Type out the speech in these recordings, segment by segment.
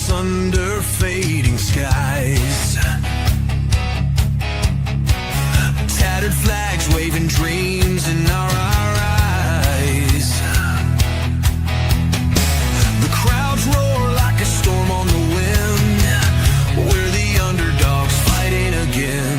us under fading skies. Tattered flags waving dreams in our eyes. The crowds roar like a storm on the wind. We're the underdogs fighting again.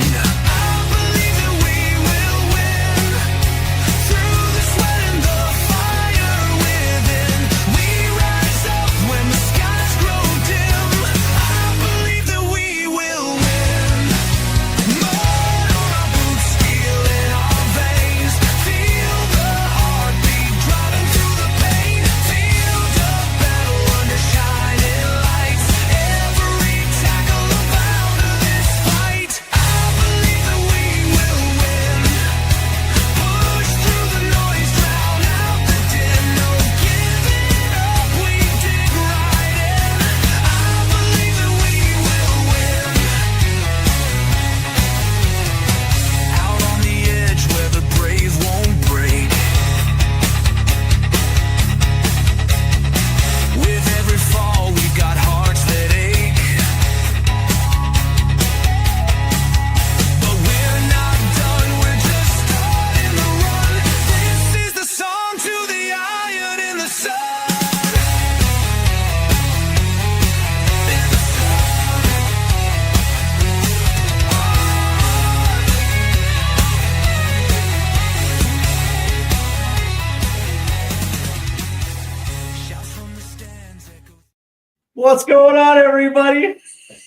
What's going on, everybody?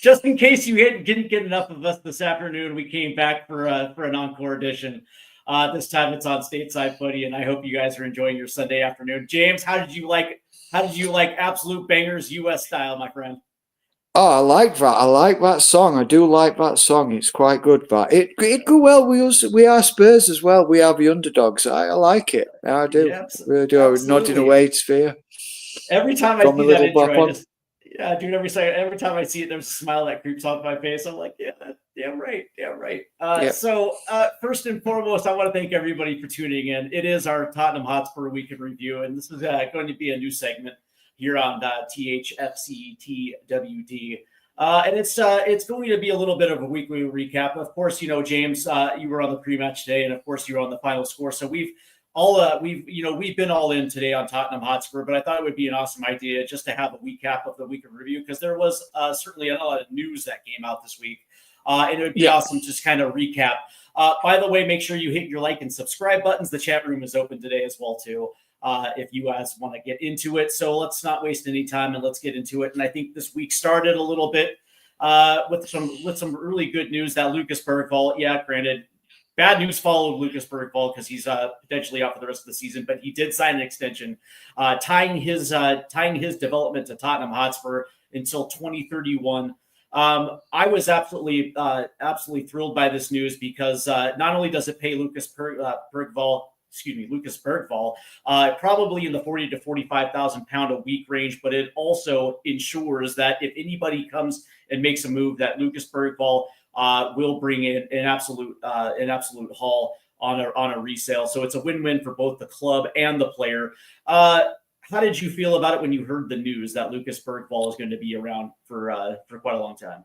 Just in case you didn't get enough of us this afternoon, we came back for an encore edition. This time it's on Stateside Footy, and I hope you guys are enjoying your Sunday afternoon. James, how did you like Absolute Bangers US style, my friend? Oh, I like that. I like that song. I do like that song. It's quite good. That it go well. We are Spurs as well. We are the underdogs. I like it. I do. Yeah, really do. I was nodding away to Sphere. Every time I see that intro, yeah, dude. Every time I see it, there's a smile that creeps off my face. I'm like, yeah, right. So first and foremost, I want to thank everybody for tuning in. It is our Tottenham Hotspur Week in Review, and this is going to be a new segment here on THFCTWD. And it's going to be a little bit of a weekly recap. Of course, James, you were on the pre-match today, and of course, you were on the final score. So we've been all in today on Tottenham Hotspur, but I thought it would be an awesome idea just to have a recap of the week of review, because there was certainly a lot of news that came out this week, and it would be awesome to just kind of recap. By the way, make sure you hit your like and subscribe buttons. The chat room is open today as well too, if you guys want to get into it. So let's not waste any time and let's get into it. And I think this week started a little bit with some really good news that Lucas Bergvall, granted, bad news followed Lucas Bergvall because he's potentially out for the rest of the season, but he did sign an extension, tying his development to Tottenham Hotspur until 2031. I was absolutely thrilled by this news because not only does it pay Lucas Bergvall, probably in the 40 to 45,000 pound a week range, but it also ensures that if anybody comes and makes a move, that Lucas Bergvall will bring in an absolute haul on a resale. So it's a win-win for both the club and the player. How did you feel about it when you heard the news that Lucas Bergvall is going to be around for quite a long time?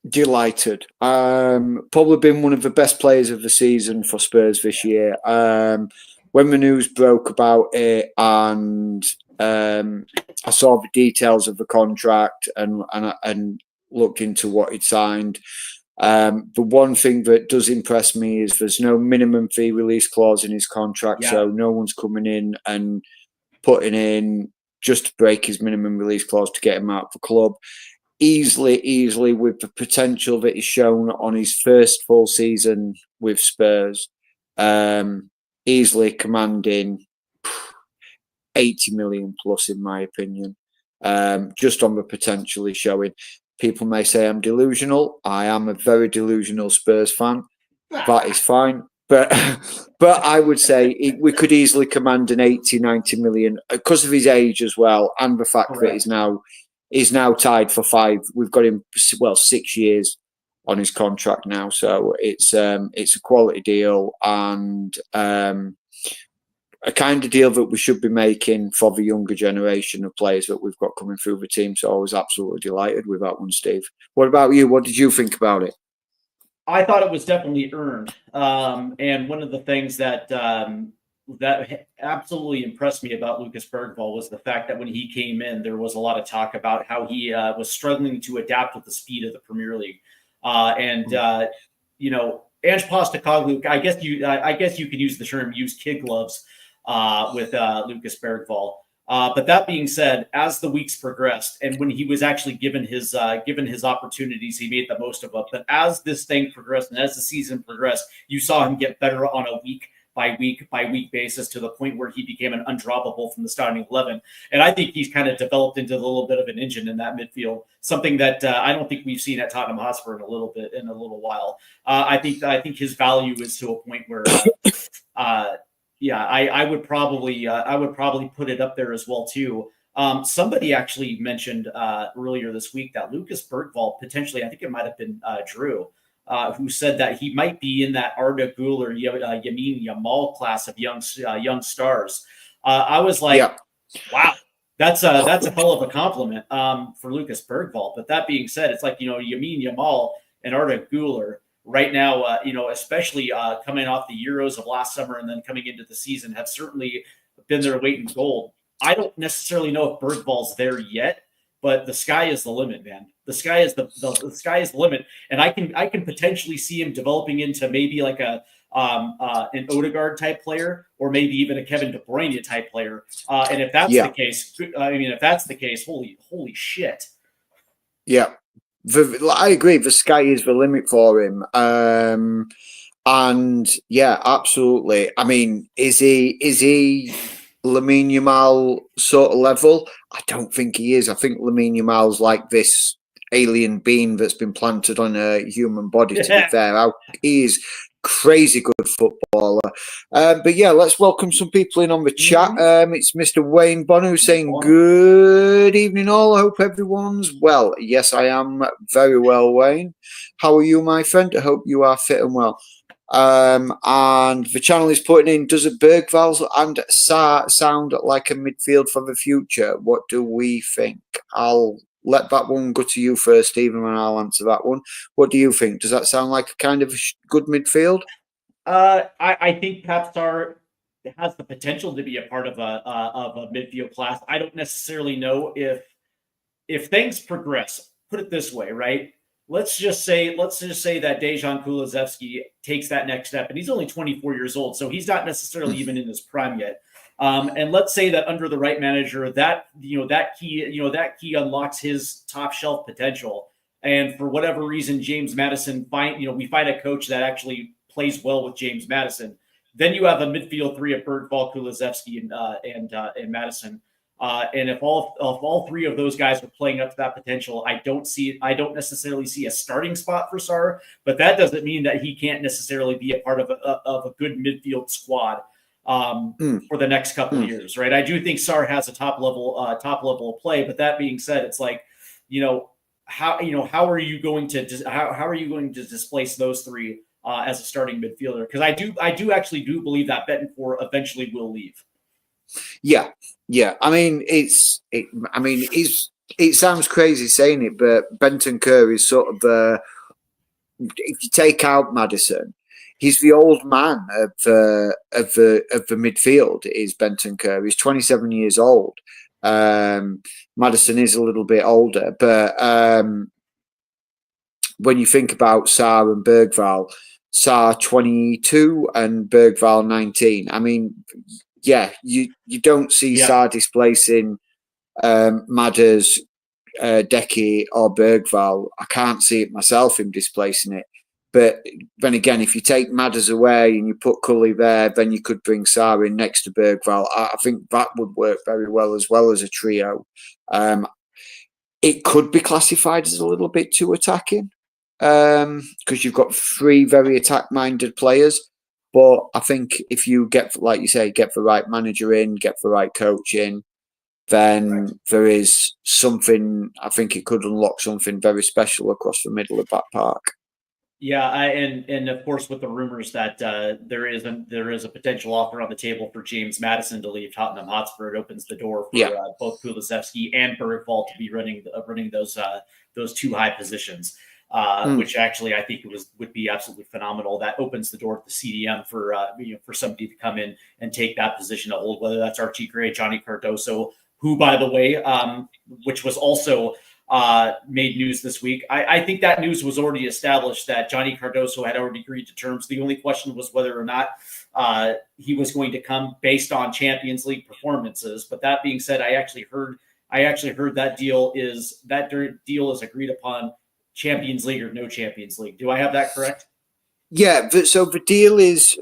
Delighted. Probably been one of the best players of the season for Spurs this year. When the news broke about it and I saw the details of the contract and looked into what he'd signed, the one thing that does impress me is there's no minimum fee release clause in his contract, so no one's coming in and putting in just to break his minimum release clause to get him out of the club. Easily with the potential that he's shown on his first full season with Spurs, easily commanding 80 million plus, in my opinion, just on the potential he's showing. People may say I'm delusional. I am a very delusional Spurs fan. That is fine. But I would say we could easily command an 80, 90 million because of his age as well, and the fact that he's now tied for 5. We've got him 6 years on his contract now, so it's a quality deal, and a kind of deal that we should be making for the younger generation of players that we've got coming through the team. So I was absolutely delighted with that one, Steve. What about you? What did you think about it? I thought it was definitely earned. And one of the things that that absolutely impressed me about Lucas Bergvall was the fact that when he came in, there was a lot of talk about how he was struggling to adapt with the speed of the Premier League. You know, Ange Postecoglou, I guess you can use the term "use kid gloves" with Lucas Bergvall. But that being said, as the weeks progressed, and when he was actually given his opportunities, he made the most of it. But as this thing progressed and as the season progressed, you saw him get better on a week by week basis to the point where he became an undroppable from the starting 11. And I think he's kind of developed into a little bit of an engine in that midfield, something that I don't think we've seen at Tottenham Hotspur in a little while. I think his value is to a point where. Yeah, I would probably put it up there as well too. Somebody actually mentioned earlier this week that Lucas Bergvall potentially, I think it might have been Drew, who said that he might be in that Arda Güler, Yamin Yamal class of young stars. I was like, Yeah. wow, that's a hell of a compliment for Lucas Bergvall. But that being said, it's like, Yamin Yamal and Arda Güler right now, especially coming off the Euros of last summer and then coming into the season, have certainly been their weight in gold. I don't necessarily know if Bergvall's there yet, but the sky is the limit, man. The sky is the sky is the limit, and I can potentially see him developing into maybe like an Odegaard type player, or maybe even a Kevin De Bruyne type player. And if that's the case, if that's the case, holy shit. Yeah. I agree. The sky is the limit for him. And yeah, absolutely. I mean, is he Lamine Yamal sort of level? I don't think he is. I think Lamine Yamal's like this alien being that's been planted on a human body, to be fair. He is crazy good footballer. But yeah, let's welcome some people in on the chat. It's Mr. Wayne Bonner saying good evening all. I hope everyone's well. Yes, I am very well, Wayne. How are you, my friend? I hope you are fit and well. And the channel is putting in, does it Bergvall and Sarr sound like a midfield for the future? What do we think? I'll let that one go to you first, Stephen, and I'll answer that one. What do you think? Does that sound like a kind of good midfield? I think Pep Sarr has the potential to be a part of a midfield class. I don't necessarily know if things progress. Put it this way, right? Let's just say that Dejan Kulusevski takes that next step, and he's only 24 years old, so he's not necessarily even in his prime yet. And let's say that under the right manager, that key unlocks his top shelf potential. And for whatever reason, James Maddison we find a coach that actually plays well with James Maddison. Then you have a midfield three of Bergvall, Kulusevski, and Maddison. And if all three of those guys are playing up to that potential, I don't necessarily see a starting spot for Sarr, but that doesn't mean that he can't necessarily be a part of a good midfield squad for the next couple of years, right? I do think Sarr has a top level of play, but that being said, it's like, how are you going to displace those three as a starting midfielder? Because I do actually believe that Betancourt eventually will leave. Yeah. I mean, it sounds crazy saying it, but Bentancur is sort of the, if you take out Maddison, he's the old man of the midfield. Is Bentancur? He's 27 years old. Maddison is a little bit older, but when you think about Sarr and Bergvall, Sarr 22 and Bergvall 19. I mean, yeah, you don't see Sarr displacing Madders, Decky or Bergvall. I can't see it myself, him displacing it. But then again, if you take Madders away and you put Cully there, then you could bring Sarr in next to Bergvall. I think that would work very well as a trio. It could be classified as a little bit too attacking because you've got three very attack-minded players. But I think if you get, like you say, get the right manager in, get the right coach in, then there is something, I think it could unlock something very special across the middle of that park. Yeah, and of course with the rumors that there is a potential offer on the table for James Maddison to leave Tottenham Hotspur, it opens the door Yeah. for both Kulusevski and Bergvall to be running those two high positions, which actually I think would be absolutely phenomenal. That opens the door to the CDM for for somebody to come in and take that position to hold, whether that's Archie Gray, Johnny Cardoso, who by the way, which was also made news this week. I think that news was already established that Johnny Cardoso had already agreed to terms. The only question was whether or not he was going to come based on Champions League performances. But that being said, I actually heard that deal is agreed upon, Champions League or no Champions League. Do I have that correct? Yeah, so the deal is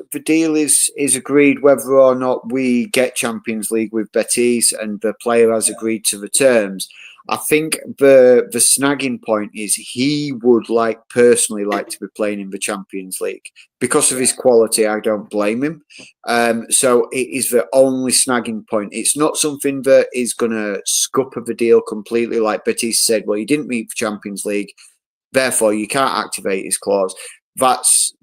agreed whether or not we get Champions League with Betis, and the player has agreed to the terms. I think the snagging point is he would personally like to be playing in the Champions League because of his quality. I don't blame him. So it is the only snagging point. It's not something that is going to scupper the deal completely. Like Betis said, well, he didn't meet for Champions League, therefore you can't activate his clause. That's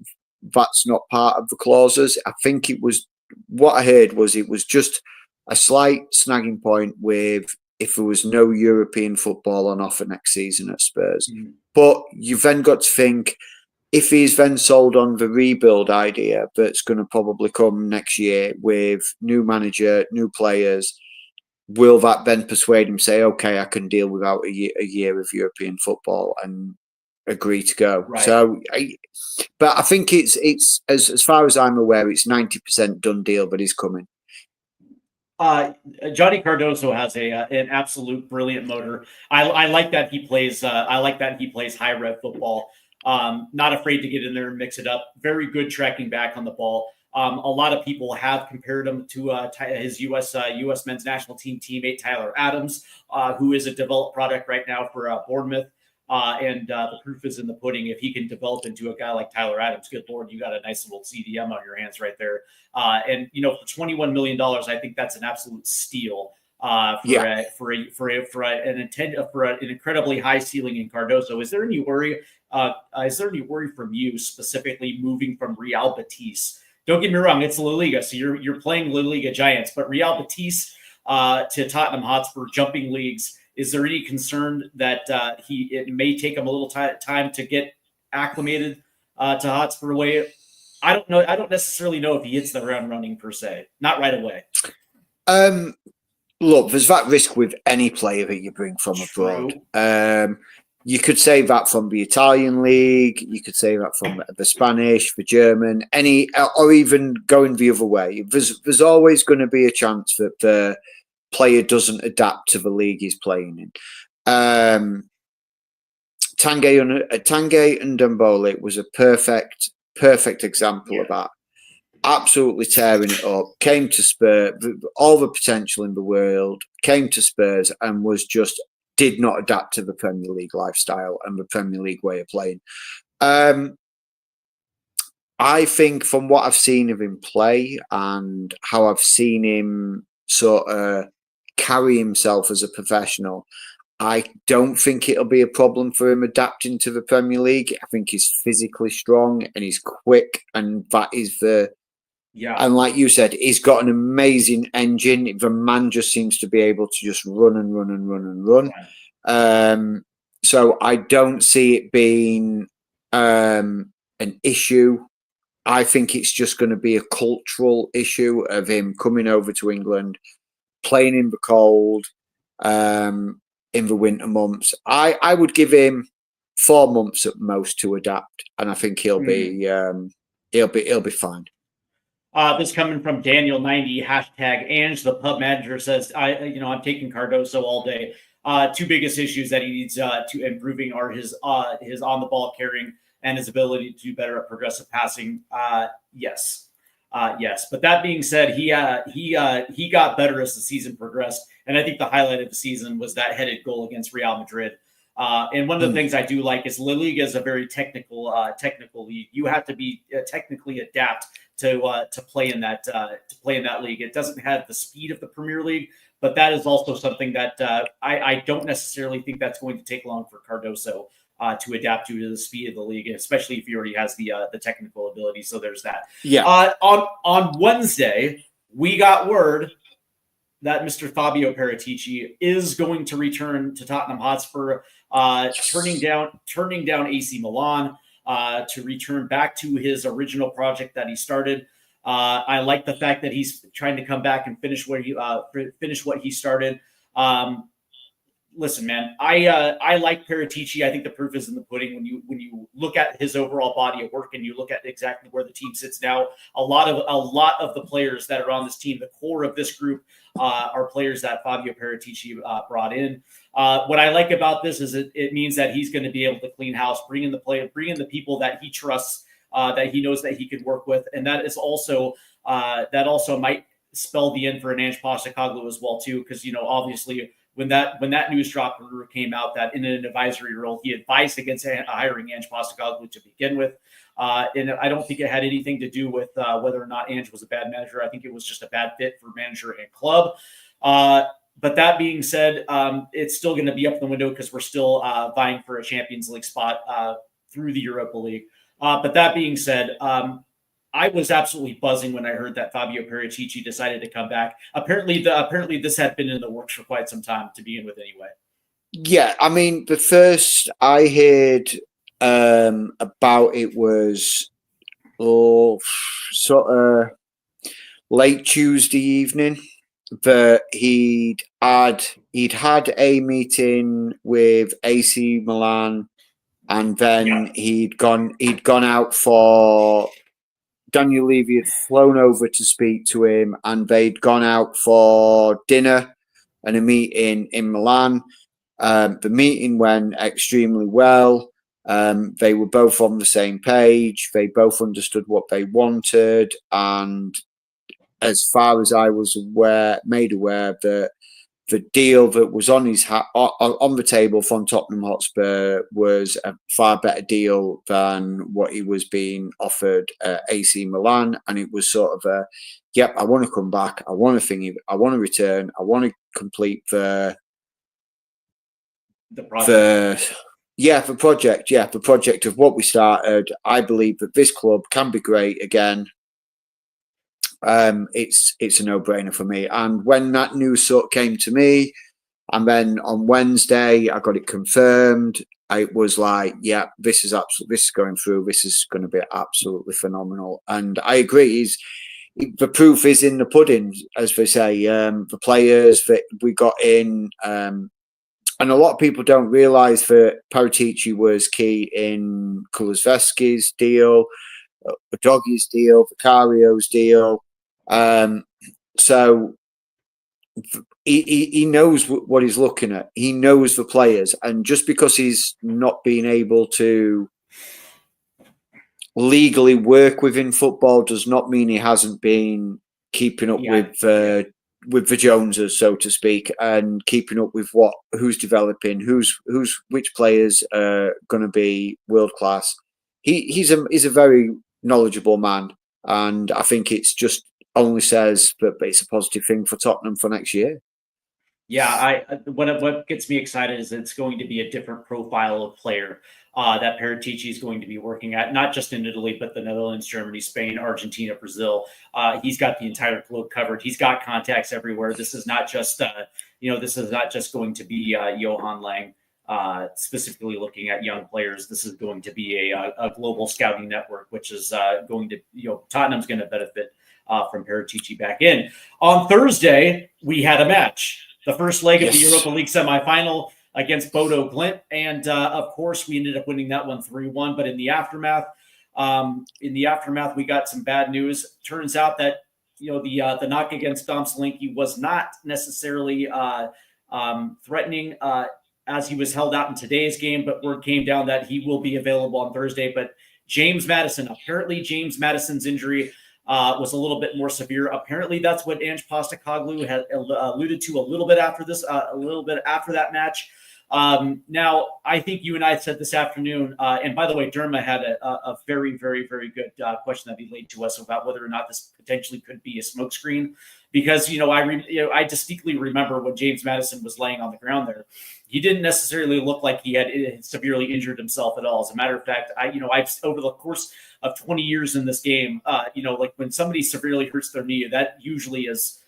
not part of the clauses. I think it was what I heard was it was just a slight snagging point with if there was no European football on offer next season at Spurs. But you've then got to think if he's then sold on the rebuild idea that's going to probably come next year with new manager, new players, will that then persuade him say, okay, I can deal without a year of European football and agree to go? Right. So, but I think it's as far as I'm aware, it's 90% done deal, but he's coming. Johnny Cardoso has an absolute brilliant motor. I like that he plays. I like that he plays high rev football. Not afraid to get in there and mix it up. Very good tracking back on the ball. A lot of people have compared him to his U.S. men's national team teammate Tyler Adams, who is a developed product right now for Bournemouth. And the proof is in the pudding. If he can develop into a guy like Tyler Adams, good Lord, you got a nice little CDM on your hands right there. And for $21 million, I think that's an absolute steal for an incredibly high ceiling in Cardoso. Is there any worry? From you specifically moving from Real Betis? Don't get me wrong, it's La Liga, so you're playing La Liga giants, but Real Betis to Tottenham Hotspur, jumping leagues. Is there any concern that it may take him a little time to get acclimated to Hotspur way? I don't know. I don't necessarily know if he hits the ground running per se. Not right away. Look, there's that risk with any player that you bring from abroad. You could say that from the Italian league. You could say that from the Spanish, the German, or even going the other way. There's always going to be a chance that the player doesn't adapt to the league he's playing in. Tanguy and Ndombele was a perfect example of that. Absolutely tearing it up. Came to Spurs, all the potential in the world. Came to Spurs and did not adapt to the Premier League lifestyle and the Premier League way of playing. I think from what I've seen of him play and how I've seen him sort of carry himself as a professional, I don't think it'll be a problem for him adapting to the Premier League. I think he's physically strong and he's quick, and that is and like you said, he's got an amazing engine. The man just seems to be able to just run and run and run and run. Right. So I don't see it being an issue. I think it's just going to be a cultural issue of him coming over to England, playing in the cold, in the winter months. I would give him 4 months at most to adapt, and I think he'll be fine. This coming from Daniel 90 #Ange, the pub manager, says, I'm taking Cardoso all day. 2 biggest issues that he needs to improving are his on the ball carrying and his ability to do better at progressive passing. Yes. But that being said, he got better as the season progressed, and I think the highlight of the season was that headed goal against Real Madrid. And one of the things I do like is La Liga is a very technical league. You have to be technically adept to play in that league. It doesn't have the speed of the Premier League, but that is also something that I don't necessarily think that's going to take long for Cardoso. to adapt to the speed of the league, especially if he already has the technical ability. So there's that. Yeah. On Wednesday, we got word that Mr. Fabio Paratici is going to return to Tottenham Hotspur, turning down AC Milan to return back to his original project that he started. I like the fact that he's trying to come back and finish what he started. Listen, man, I like Paratici. I think the proof is in the pudding when you look at his overall body of work and you look at exactly where the team sits now. A lot of the players that are on this team, the core of this group, are players that Fabio Paratici brought in. What I like about this is it means that he's going to be able to clean house, bring in the people that he trusts, that he knows that he could work with, and that also might spell the end for an Ange Postecoglou as well too, because obviously. When that news drop came out that in an advisory role, he advised against hiring Ange Postecoglou to begin with. And I don't think it had anything to do with whether or not Ange was a bad manager. I think it was just a bad fit for manager and club. But that being said, it's still going to be up the window because we're still vying for a Champions League spot through the Europa League. But that being said, I was absolutely buzzing when I heard that Fabio Paratici decided to come back. Apparently this had been in the works for quite some time to begin with anyway. Yeah, I mean, the first I heard about it was sort of late Tuesday evening that he'd had a meeting with AC Milan, and then he'd gone out for Daniel Levy had flown over to speak to him, and they'd gone out for dinner and a meeting in Milan. The meeting went extremely well. They were both on the same page. They both understood what they wanted. And as far as I was made aware, that the deal that was on on the table from Tottenham Hotspur was a far better deal than what he was being offered at AC Milan, and it was sort of yep, I want to come back, I want to return, I want to complete the project. The project of what we started. I believe that this club can be great again. It's a no-brainer for me. And when that news sort of came to me, and then on Wednesday I got it confirmed, it was like, yeah, this is going through. This is going to be absolutely phenomenal. And I agree. The proof is in the pudding, as they say. The players that we got in, and a lot of people don't realise that Paratici was key in Kulusevski's deal, Doggy's deal, Vicario's deal. So he knows what he's looking at. He knows the players, and just because he's not been able to legally work within football does not mean he hasn't been keeping up with the Joneses, so to speak, and keeping up with who's developing, which players are going to be world class. He's a very knowledgeable man, and I think it's just only says that it's a positive thing for Tottenham for next year. Yeah, what gets me excited is it's going to be a different profile of player that Paratici is going to be working at, not just in Italy, but the Netherlands, Germany, Spain, Argentina, Brazil. He's got the entire globe covered. He's got contacts everywhere. This is not just going to be Johan Lang specifically looking at young players. This is going to be a global scouting network, which is going to, Tottenham's going to benefit from Paratici back in. On Thursday, we had a match. The first leg of the Europa League semifinal against Bodo Glimt. And of course, we ended up winning that one 3-1. But in the aftermath, we got some bad news. Turns out that, the knock against Dom Solanke was not necessarily threatening as he was held out in today's game, but word came down that he will be available on Thursday. But James Maddison's injury was a little bit more severe. Apparently, that's what Ange Postecoglou had alluded to a little bit after that match. Now, I think you and I said this afternoon, and by the way, Derma had a very, very, very good question that he laid to us about whether or not this potentially could be a smokescreen. Because I distinctly remember when James Madison was laying on the ground there, he didn't necessarily look like he had severely injured himself at all. As a matter of fact, I've over the course of 20 years in this game, like when somebody severely hurts their knee, that usually is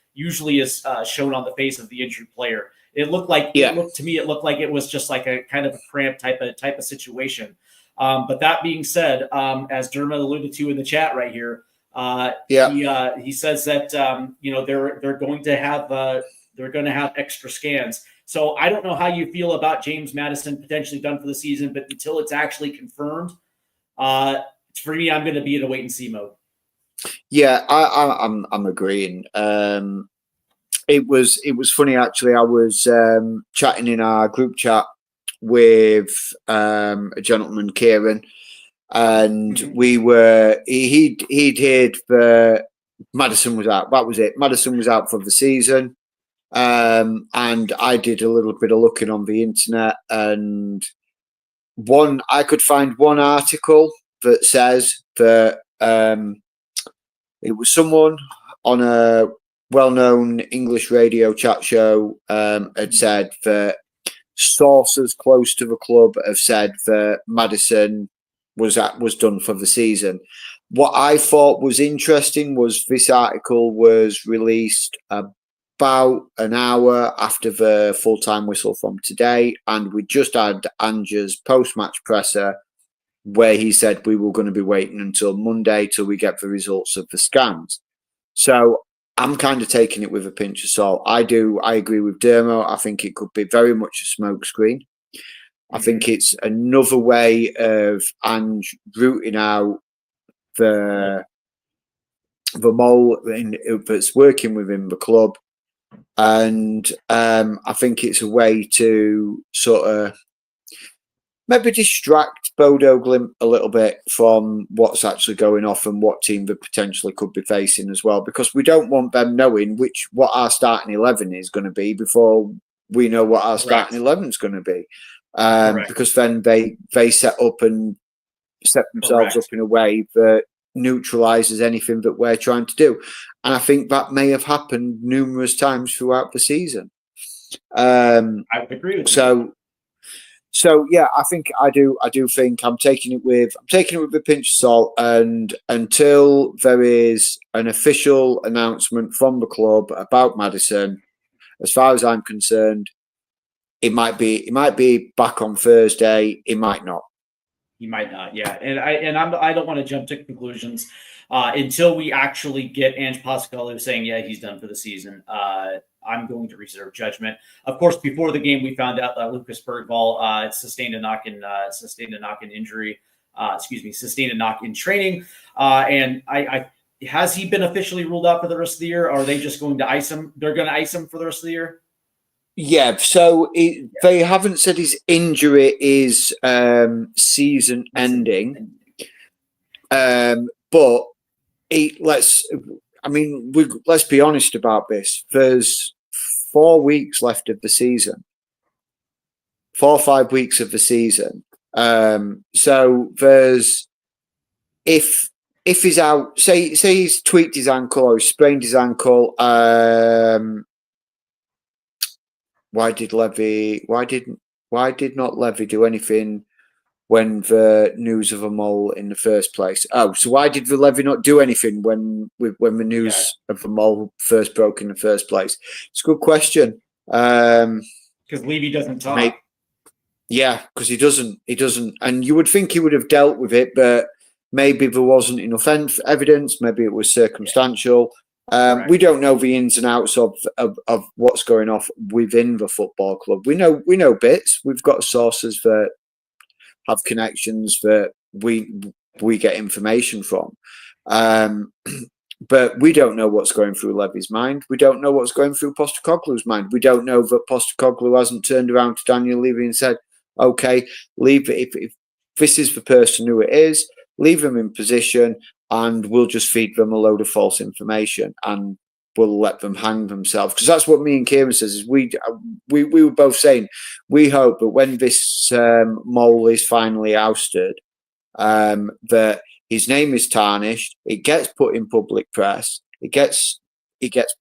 shown on the face of the injured player. It looked like it looked like it was just like a kind of a cramp type of situation. But that being said, as Dermot alluded to in the chat right here, he says that they're going to have extra scans. So I don't know how you feel about James Madison potentially done for the season, but until it's actually confirmed, for me, I'm going to be in a wait and see mode. Yeah, I'm agreeing. It was funny actually. I was chatting in our group chat with a gentleman, Kieran, and he'd heard that Madison was out. That was it. Madison was out for the season. And I did a little bit of looking on the internet, and I could find one article that says that it was someone on a well-known English radio chat show had said that sources close to the club have said that Madison was done for the season. What I thought was interesting was this article was released about an hour after the full-time whistle from today, and we just had Ange's post-match presser where he said we were going to be waiting until Monday till we get the results of the scans. So I'm kind of taking it with a pinch of salt. I agree with Dermo. I think it could be very much a smokescreen. I think it's another way of Ange rooting out the mole that's working within the club. And I think it's a way to sort of maybe distract Bodo Glimt a little bit from what's actually going off and what team they potentially could be facing as well, because we don't want them knowing what our starting 11 is going to be before we know what our starting 11 is going to be, because then they set up and set themselves up in a way that neutralizes anything that we're trying to do. And I think that may have happened numerous times throughout the season. I would agree with you. So yeah, I do think I'm taking it with a pinch of salt, and until there is an official announcement from the club about Madison, as far as I'm concerned, it might be back on Thursday. It might not. He might not, yeah. And I don't want to jump to conclusions until we actually get Ange Postecoglou saying, yeah, he's done for the season. I'm going to reserve judgment. Of course, before the game, we found out that Lucas Bergvall sustained a knock in training. And has he been officially ruled out for the rest of the year? Or are they just going to ice him? They're going to ice him for the rest of the year? Yeah, so they haven't said his injury is season ending, but let's be honest about this. There's 4 weeks left of the season, 4 or 5 weeks of the season. So there's if he's out, say he's tweaked his ankle or he's sprained his ankle. Why did not Levy do anything when the news of a mole in the first place? Oh, so why did the Levy not do anything when the news of the mole first broke in the first place? It's a good question. Because Levy doesn't talk. Yeah, because he doesn't, and you would think he would have dealt with it, but maybe there wasn't enough evidence. Maybe it was circumstantial. We don't know the ins and outs of what's going on within the football club. We know bits. We've got sources that have connections that we get information from, but we don't know what's going through Levy's mind. We don't know what's going through Postecoglou's mind. We don't know that Postecoglou hasn't turned around to Daniel Levy and said, "Okay, leave it. If this is the person who it is, leave them in position." And we'll just feed them a load of false information. And will let them hang themselves, because that's what me and Kieran says. Is we were both saying we hope that when this mole is finally ousted, that his name is tarnished, it gets put in public press, it gets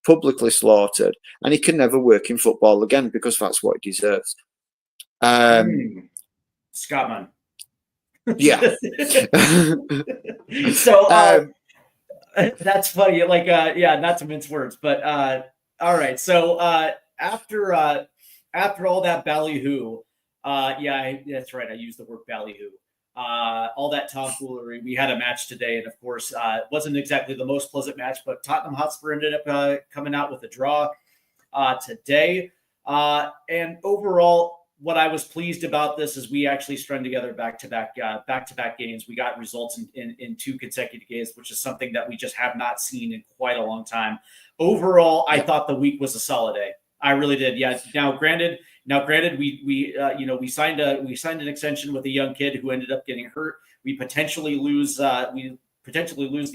publicly slaughtered, and he can never work in football again, because that's what he deserves. Scottman. Yeah. So that's funny. Like, yeah, not to mince words, but all right. So after all that ballyhoo, yeah, that's right. I used the word ballyhoo. All that tomfoolery. We had a match today, and of course, it wasn't exactly the most pleasant match, but Tottenham Hotspur ended up coming out with a draw today. And overall, what I was pleased about this is we actually strung together back-to-back games. We got results in 2 consecutive games, which is something that we just have not seen in quite a long time. Overall, I thought the week was a solid A. I really did. Yeah. Now, granted, we signed an extension with a young kid who ended up getting hurt. We potentially lose the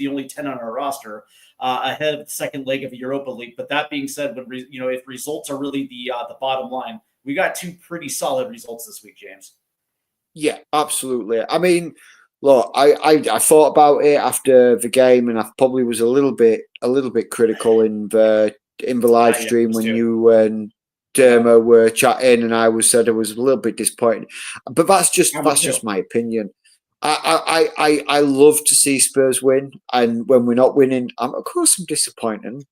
only 10 on our roster ahead of the second leg of the Europa League. But that being said, if results are really the bottom line, we got 2 pretty solid results this week, James. Yeah, absolutely. I mean, look, I thought about it after the game, and I probably was a little bit critical in the live stream when you and Dermo were chatting, and I said I was a little bit disappointed. But that's just my opinion. I love to see Spurs win, and when we're not winning, of course I'm disappointed.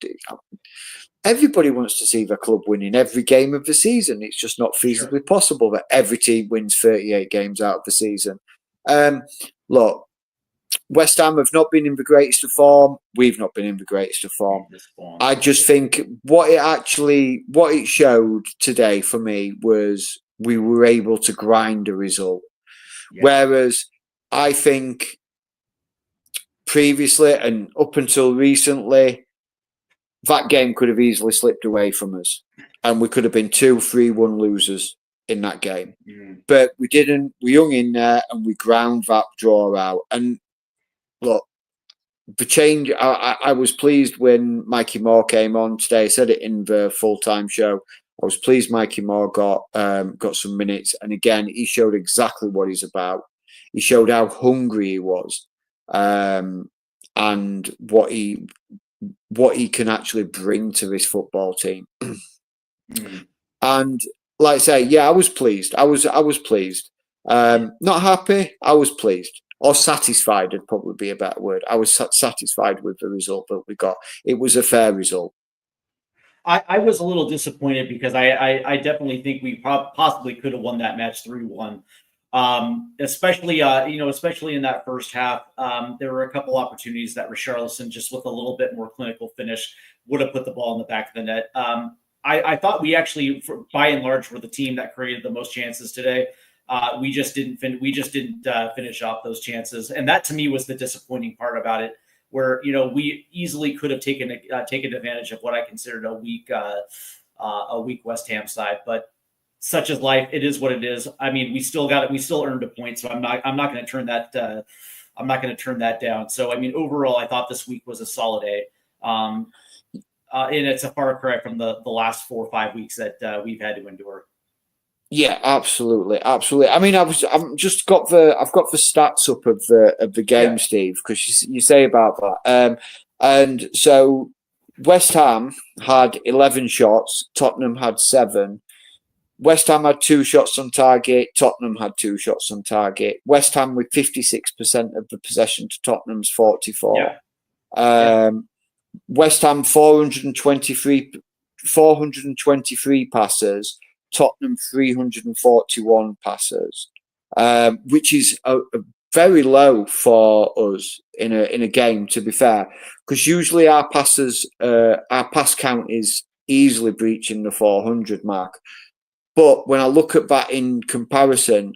Everybody wants to see their club winning every game of the season. It's just not feasibly possible that every team wins 38 games out of the season. Look, West Ham have not been in the greatest of form. We've not been in the greatest of form. I just think what it showed today for me was we were able to grind a result. Yeah. Whereas I think previously and up until recently, that game could have easily slipped away from us, and we could have been 2-3-1 losers in that game. But we didn't. We hung in there and we ground that draw out. And look, the change. I was pleased when Mikey Moore came on today. I said it in the full-time show. I was pleased Mikey Moore got some minutes, and again he showed exactly what he's about. He showed how hungry he was, and what he can actually bring to this football team. And like I say, yeah, I was pleased. I was pleased. Not happy. I was pleased, or satisfied would probably be a better word. I was satisfied with the result that we got. It was a fair result. I was a little disappointed because I definitely think we possibly could have won that match 3-1. Especially in that first half, there were a couple opportunities that Richarlison, just with a little bit more clinical finish, would have put the ball in the back of the net. I thought we actually, by and large, were the team that created the most chances today. We just didn't finish off those chances, and that to me was the disappointing part about it. Where we easily could have taken advantage of what I considered a weak West Ham side, but such is life. It is what it is. I mean, we still earned a point, so I'm not going to turn that down. So I mean, overall, I thought this week was a solid A, and it's a far cry from the last 4 or 5 weeks that we've had to endure. Yeah, absolutely. I mean, I've got the stats up of the game, Steve, because you say about that. And so West Ham had 11 shots, Tottenham had 7. West Ham had 2 shots on target, Tottenham had 2 shots on target. West Ham with 56% of the possession to Tottenham's 44. West Ham 423 passes, Tottenham 341 passes, which is a very low for us in a game, to be fair, because usually our pass count is easily breaching the 400 mark. But when I look at that in comparison,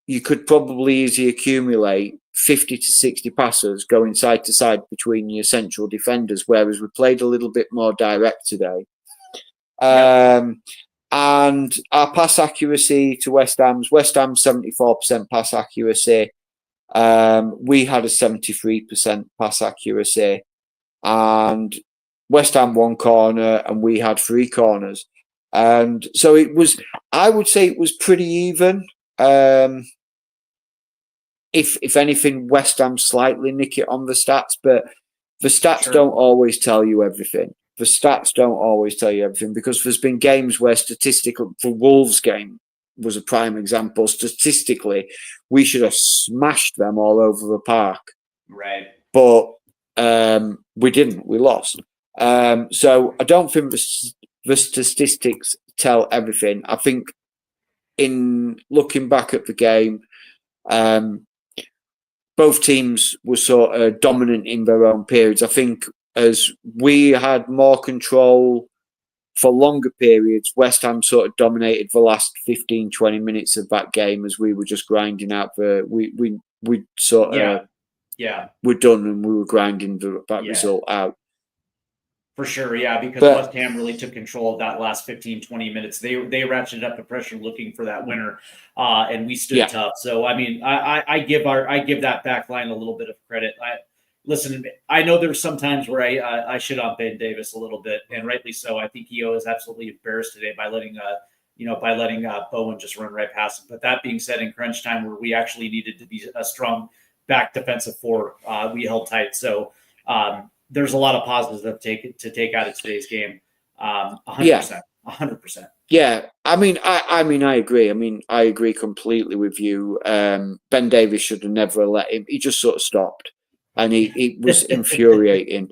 you could probably easily accumulate 50 to 60 passes going side to side between your central defenders, whereas we played a little bit more direct today. And our pass accuracy to West Ham's 74% pass accuracy. We had a 73% pass accuracy. And West Ham 1 corner, and we had 3 corners. And so it was, I would say it was pretty even. If anything, West Ham slightly nick it on the stats, but the stats don't always tell you everything. The stats don't always tell you everything, because there's been games where statistically, the Wolves game was a prime example. Statistically, we should have smashed them all over the park. Right. But we didn't. We lost. So I don't think the statistics tell everything. I think in looking back at the game, both teams were sort of dominant in their own periods. I think as we had more control for longer periods, West Ham sort of dominated the last 15, 20 minutes of that game as we were just grinding out we sort of we're done and we were grinding that result out. For sure, yeah, because West Ham really took control of that last 15, 20 minutes. They ratcheted up the pressure looking for that winner, and we stood tough. So, I mean, I give that back line a little bit of credit. Listen, I know there's some times where I shit on Ben Davis a little bit, and rightly so. I think he was absolutely embarrassed today by letting Bowen just run right past him. But that being said, in crunch time where we actually needed to be a strong back defensive four, we held tight. So there's a lot of positives to take out of today's game. 100%. 100%. Yeah, I mean, I agree. I mean, I agree completely with you. Ben Davis should have never let him. He just sort of stopped, and it was infuriating.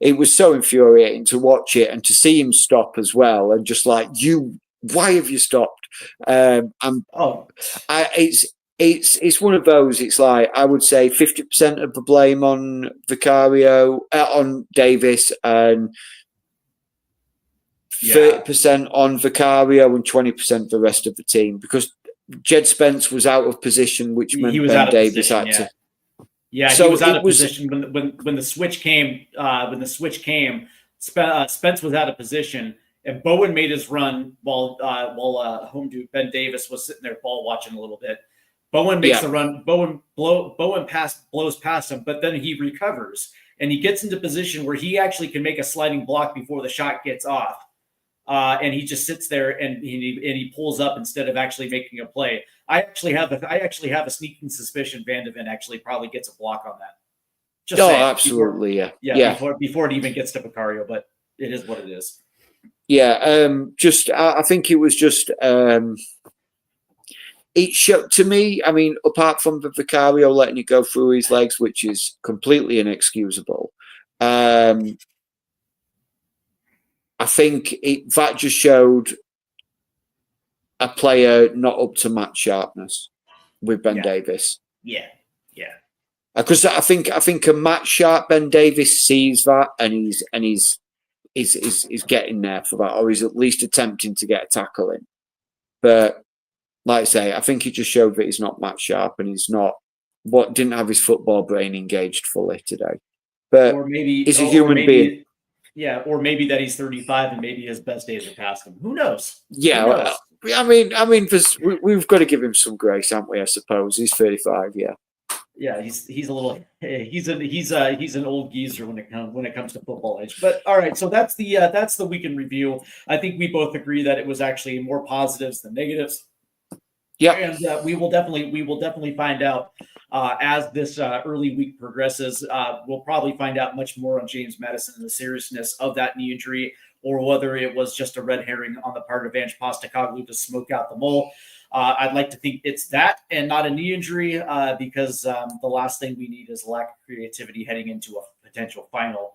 It was so infuriating to watch it and to see him stop as well, and just like, why have you stopped? It's one of those. It's like, I would say 50% of the blame on Vicario, on Davis, and 30% on Vicario, and 20% the rest of the team, because Jed Spence was out of position, which meant Ben Davis had to. Yeah, so he was out of position when the switch came. Spence was out of position, and Bowen made his run while home dude Ben Davis was sitting there ball watching a little bit. Bowen makes the run. Bowen blows past him, but then he recovers and he gets into position where he actually can make a sliding block before the shot gets off. And he just sits there and he pulls up instead of actually making a play. I actually have a sneaking suspicion Van de Ven actually probably gets a block on that. Just saying, absolutely, before it even gets to Vicario, but it is what it is. Yeah, I think it was just it showed to me. I mean, apart from the Vicario letting it go through his legs, which is completely inexcusable. I think that just showed a player not up to match sharpness with Ben Davis. Yeah. Because I think a match sharp Ben Davis sees that and he's getting there for that, or he's at least attempting to get a tackle in. But like I say, I think he just showed that he's not match sharp and didn't have his football brain engaged fully today. But or maybe he's a human being. Yeah, or maybe that he's 35 and maybe his best days are past him. Who knows? Yeah, Who knows? I mean, we've got to give him some grace, haven't we? I suppose he's 35. Yeah. Yeah, he's an old geezer when it comes to football age. But all right, so that's the weekend review. I think we both agree that it was actually more positives than negatives. Yeah, and we will definitely find out as this early week progresses. We'll probably find out much more on James Madison and the seriousness of that knee injury, or whether it was just a red herring on the part of Ange Postecoglou to smoke out the mole. I'd like to think it's that and not a knee injury, because the last thing we need is lack of creativity heading into a potential final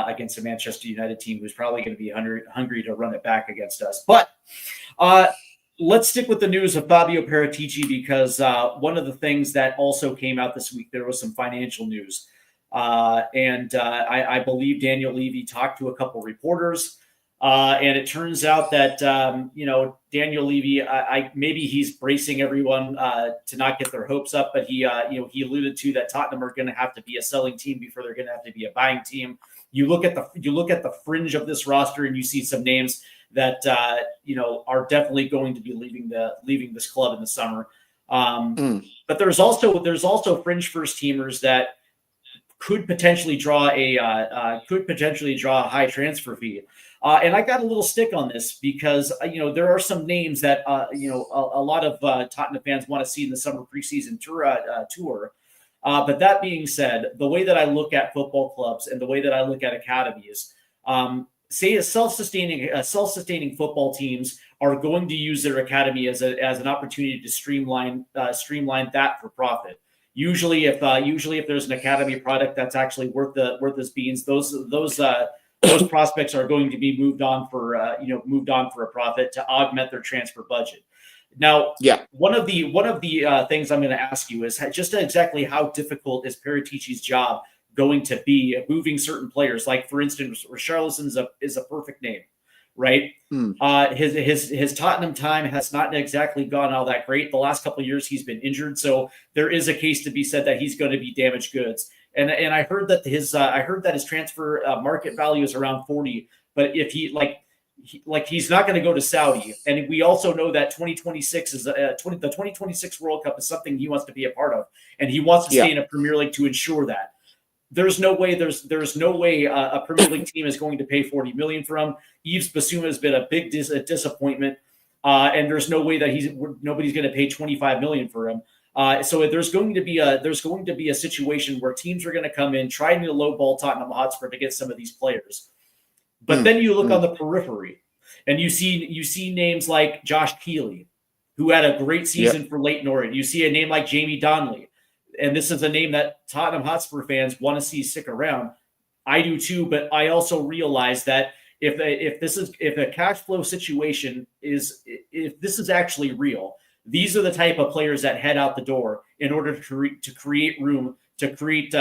against a Manchester United team who's probably going to be hungry to run it back against us. But let's stick with the news of Fabio Paratici, because one of the things that also came out this week, there was some financial news. And I believe Daniel Levy talked to a couple reporters. And it turns out that, Daniel Levy, maybe he's bracing everyone to not get their hopes up, but he alluded to that Tottenham are going to have to be a selling team before they're going to have to be a buying team. You look at the fringe of this roster and you see some names that, are definitely going to be leaving this club in the summer. But there's also fringe first teamers that could potentially draw a high transfer fee. And I got a little stick on this because there are some names that a lot of Tottenham fans want to see in the summer preseason tour. But that being said, the way that I look at football clubs and the way that I look at academies, say self-sustaining football teams are going to use their academy as an opportunity to streamline that for profit. Usually, if there's an academy product that's actually worth its beans, those prospects are going to be moved on for a profit to augment their transfer budget. Now, one of the things I'm going to ask you is just exactly how difficult is Paratici's job going to be moving certain players? Like, for instance, Richarlison is a perfect name, right? His Tottenham time has not exactly gone all that great. The last couple of years he's been injured, so there is a case to be said that he's going to be damaged goods. And I heard that his transfer market value is around 40. But if he's not going to go to Saudi, and we also know that 2026 is the 2026 World Cup is something he wants to be a part of, and he wants to stay in a Premier League to ensure that. There's no way a Premier League team is going to pay 40 million for him. Yves Bissouma has been a big disappointment, and there's no way that nobody's going to pay 25 million for him. So there's going to be a situation where teams are going to come in trying to lowball Tottenham Hotspur to get some of these players. But then you look on the periphery, and you see names like Josh Keeley, who had a great season for Leyton Orient. You see a name like Jamie Donnelly, and this is a name that Tottenham Hotspur fans want to see stick around. I do too, but I also realize that if a cash flow situation if this is actually real, these are the type of players that head out the door in order to create room, to create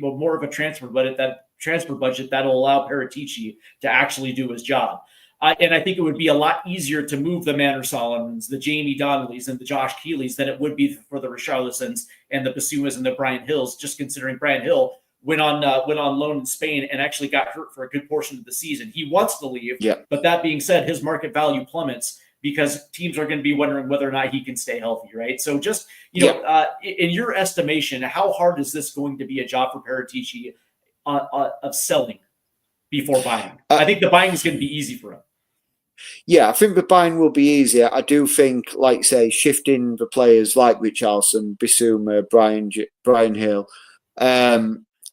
more of a transfer budget that'll allow Paratici to actually do his job. And I think it would be a lot easier to move the Manor Solomons, the Jamie Donnellys, and the Josh Keeleys than it would be for the Richarlisons and the Basumas and the Brian Hills, just considering Brian Hill went on loan in Spain and actually got hurt for a good portion of the season. He wants to leave, but that being said, his market value plummets because teams are going to be wondering whether or not he can stay healthy, right? So just, in your estimation, how hard is this going to be a job for Paratici of selling before buying? I think the buying is going to be easy for him. Yeah, I think the buying will be easier. I do think, like say, shifting the players like Richarlison, Bissouma, Brian Hill,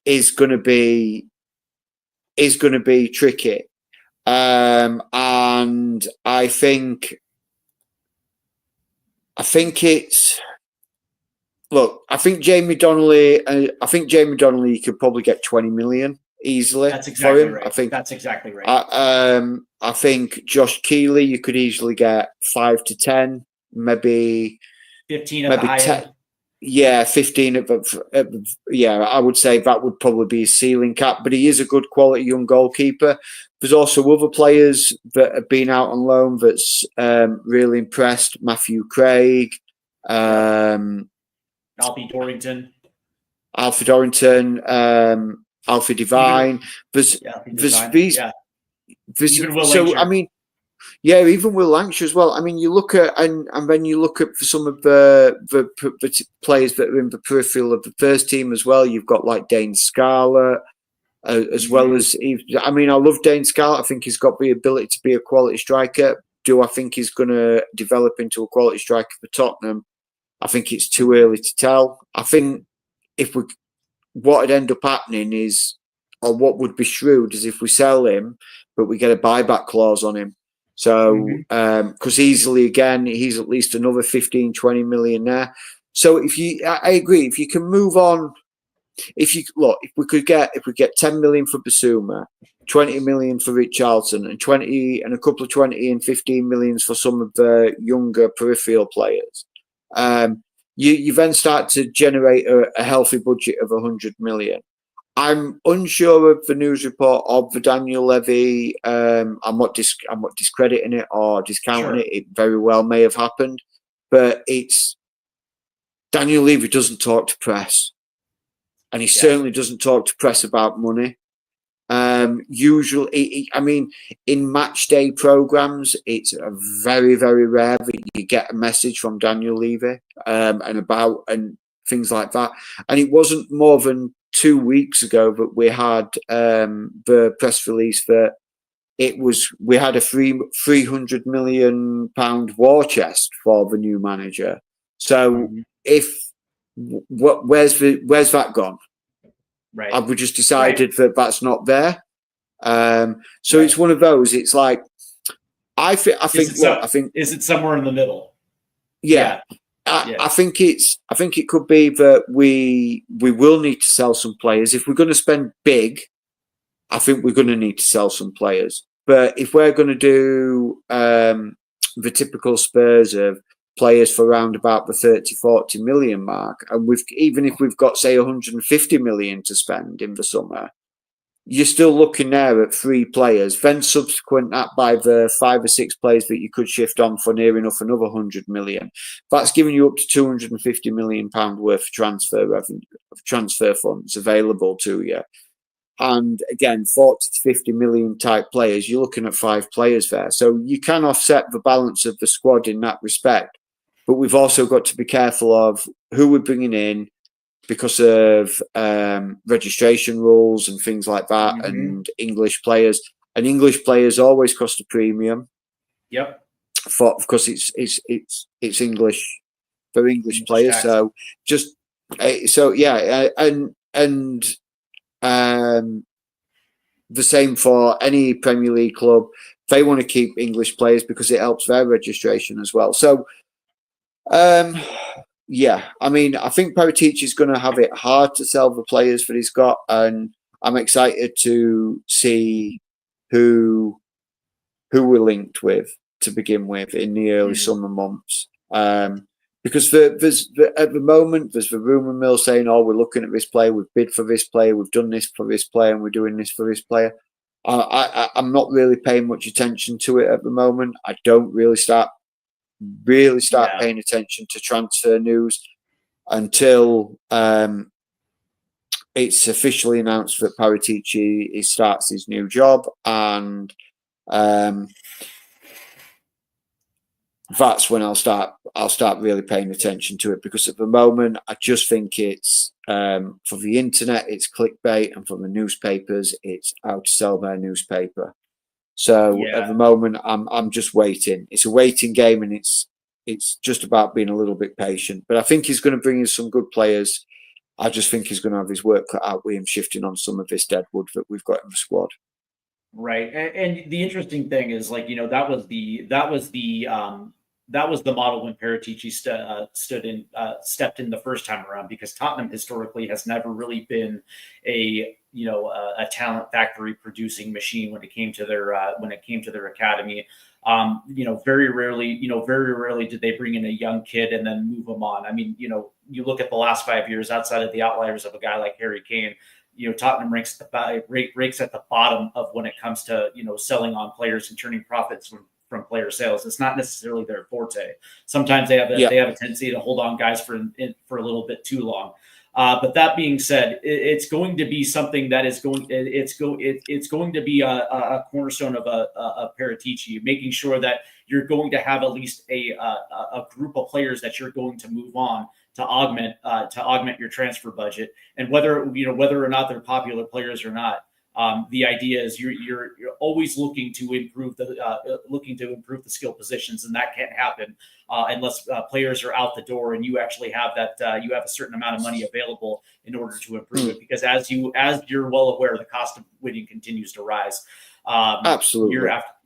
is going to be tricky. And I think it's Jamie Donnelly. I think Jamie Donnelly could probably get 20 million easily. That's exactly for him. right. I think that's exactly right. I think Josh Keeley, you could easily get 5 to 10, maybe 15 at the high 10. end. Yeah, 15. I would say that would probably be a ceiling cap, but he is a good quality young goalkeeper. There's also other players that have been out on loan that's really impressed. Matthew Craig, Alfie Dorrington, Alfie Devine. There's these. Even Will Lancashire. I mean, even Will Lancashire as well. I mean, you look at and when you look at some of the players that are in the peripheral of the first team as well, you've got like Dane Scarlett, as well as. I mean, I love Dane Scarlett. I think he's got the ability to be a quality striker. Do I think he's going to develop into a quality striker for Tottenham? I think it's too early to tell. I think what would end up happening is, or what would be shrewd, is if we sell him, but we get a buyback clause on him. So, because easily, again, he's at least another 15, 20 million there. So I agree, if you can move on, if we get 10 million for Bissouma, 20 million for Richarlison, and a couple of 20 and 15 millions for some of the younger peripheral players, you then start to generate a healthy budget of 100 million. I'm unsure of the news report of the Daniel Levy. I'm not discrediting it or discounting it. It very well may have happened, but it's Daniel Levy doesn't talk to press, and he certainly doesn't talk to press about money. Usually, I mean, in match day programs, it's very, very rare that you get a message from Daniel Levy and things like that. And it wasn't more than 2 weeks ago that we had the press release that we had a £300 million war chest for the new manager. So where's that gone? Right. Have we just decided that that's not there? So it's one of those. It's like I think is it somewhere in the middle? Yeah. I think it could be that we will need to sell some players if we're going to spend big. I think we're going to need to sell some players. But if we're going to do the typical Spurs of players for around about the 30-40 million mark, and even if we've got, say, 150 million to spend in the summer, you're still looking there at 3 players. Then subsequent that by the 5 or 6 players that you could shift on for near enough another 100 million. That's giving you up to 250 million pound worth of transfer revenue, of transfer funds available to you. And again, 40 to 50 million type players, you're looking at 5 players there. So you can offset the balance of the squad in that respect. But we've also got to be careful of who we're bringing in because of registration rules and things like that, and English players. And English players always cost a premium. Yep. Because it's English, for English players. Tax. So just and the same for any Premier League club. They want to keep English players because it helps their registration as well. So, yeah, I mean, I think Paratici is going to have it hard to sell the players that he's got, and I'm excited to see who we're linked with to begin with in the early summer months. Because at the moment, there's the rumour mill saying, oh, we're looking at this player, we've bid for this player, we've done this for this player, and we're doing this for this player. I'm not really paying much attention to it at the moment. I don't really start paying attention to transfer news until it's officially announced that Paratici starts his new job, and that's when I'll start really paying attention to it, because at the moment I just think it's for the internet it's clickbait, and for the newspapers it's how to sell their newspaper. So at the moment I'm just waiting. It's a waiting game, and it's just about being a little bit patient. But I think he's going to bring in some good players. I just think he's going to have his work cut out with him shifting on some of this deadwood that we've got in the squad. Right, and the interesting thing is, like, you know, that was the model when Paratici stepped in the first time around, because Tottenham historically has never really been a talent factory producing machine when it came to their academy. Very rarely did they bring in a young kid and then move them on. I mean, you look at the last 5 years, outside of the outliers of a guy like Harry Kane, Tottenham ranks at the bottom of when it comes to selling on players and turning profits from player sales. It's not necessarily their forte. Sometimes they have a tendency to hold on guys for a little bit too long. But that being said, it's going to be something that is going to be a cornerstone of a Paratici, making sure that you're going to have at least a group of players that you're going to move on to augment your transfer budget, and whether or not they're popular players or not. The idea is you're always looking to improve the skill positions, and that can't happen unless players are out the door and you actually have you have a certain amount of money available in order to improve it. Because as you're well aware, the cost of winning continues to rise. Absolutely.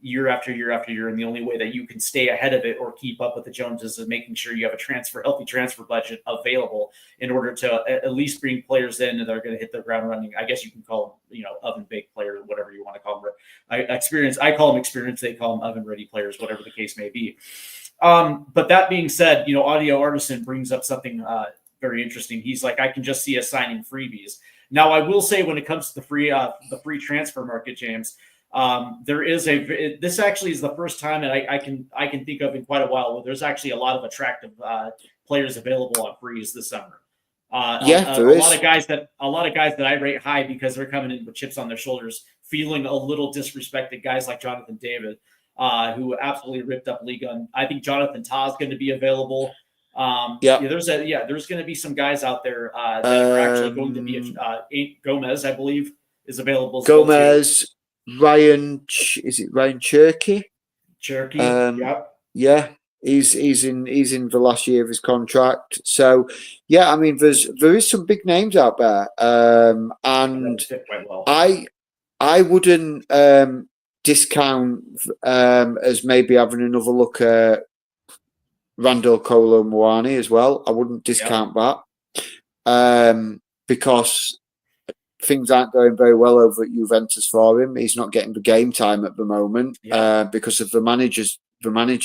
Year after year, and the only way that you can stay ahead of it or keep up with the Joneses is making sure you have a healthy transfer budget available in order to at least bring players in and they're going to hit the ground running. I guess you can call them, oven baked players, whatever you want to call them. I call them experienced. They call them oven ready players, whatever the case may be. But that being said, Audio Artisan brings up something very interesting. He's like, I can just see us signing freebies. Now, I will say, when it comes to the free transfer market, James, this actually is the first time that I can think of in quite a while where there's actually a lot of attractive players available on frees this summer. A lot of guys that I rate high because they're coming in with chips on their shoulders, feeling a little disrespected. Guys like Jonathan David, who absolutely ripped up Liga. I think Jonathan Ta is going to be available. Yeah. There's going to be some guys out there that are actually going to be. Gomez, I believe, is available. As Gomez, is it Ryan Cherky? Cherokee. Yep. Yeah. He's in the last year of his contract. So yeah, I mean there is some big names out there. And quite well. I wouldn't discount as maybe having another look at Randall Kolo Muani as well. I wouldn't discount that. Because things aren't going very well over at Juventus for him. He's not getting the game time at the moment because of the manager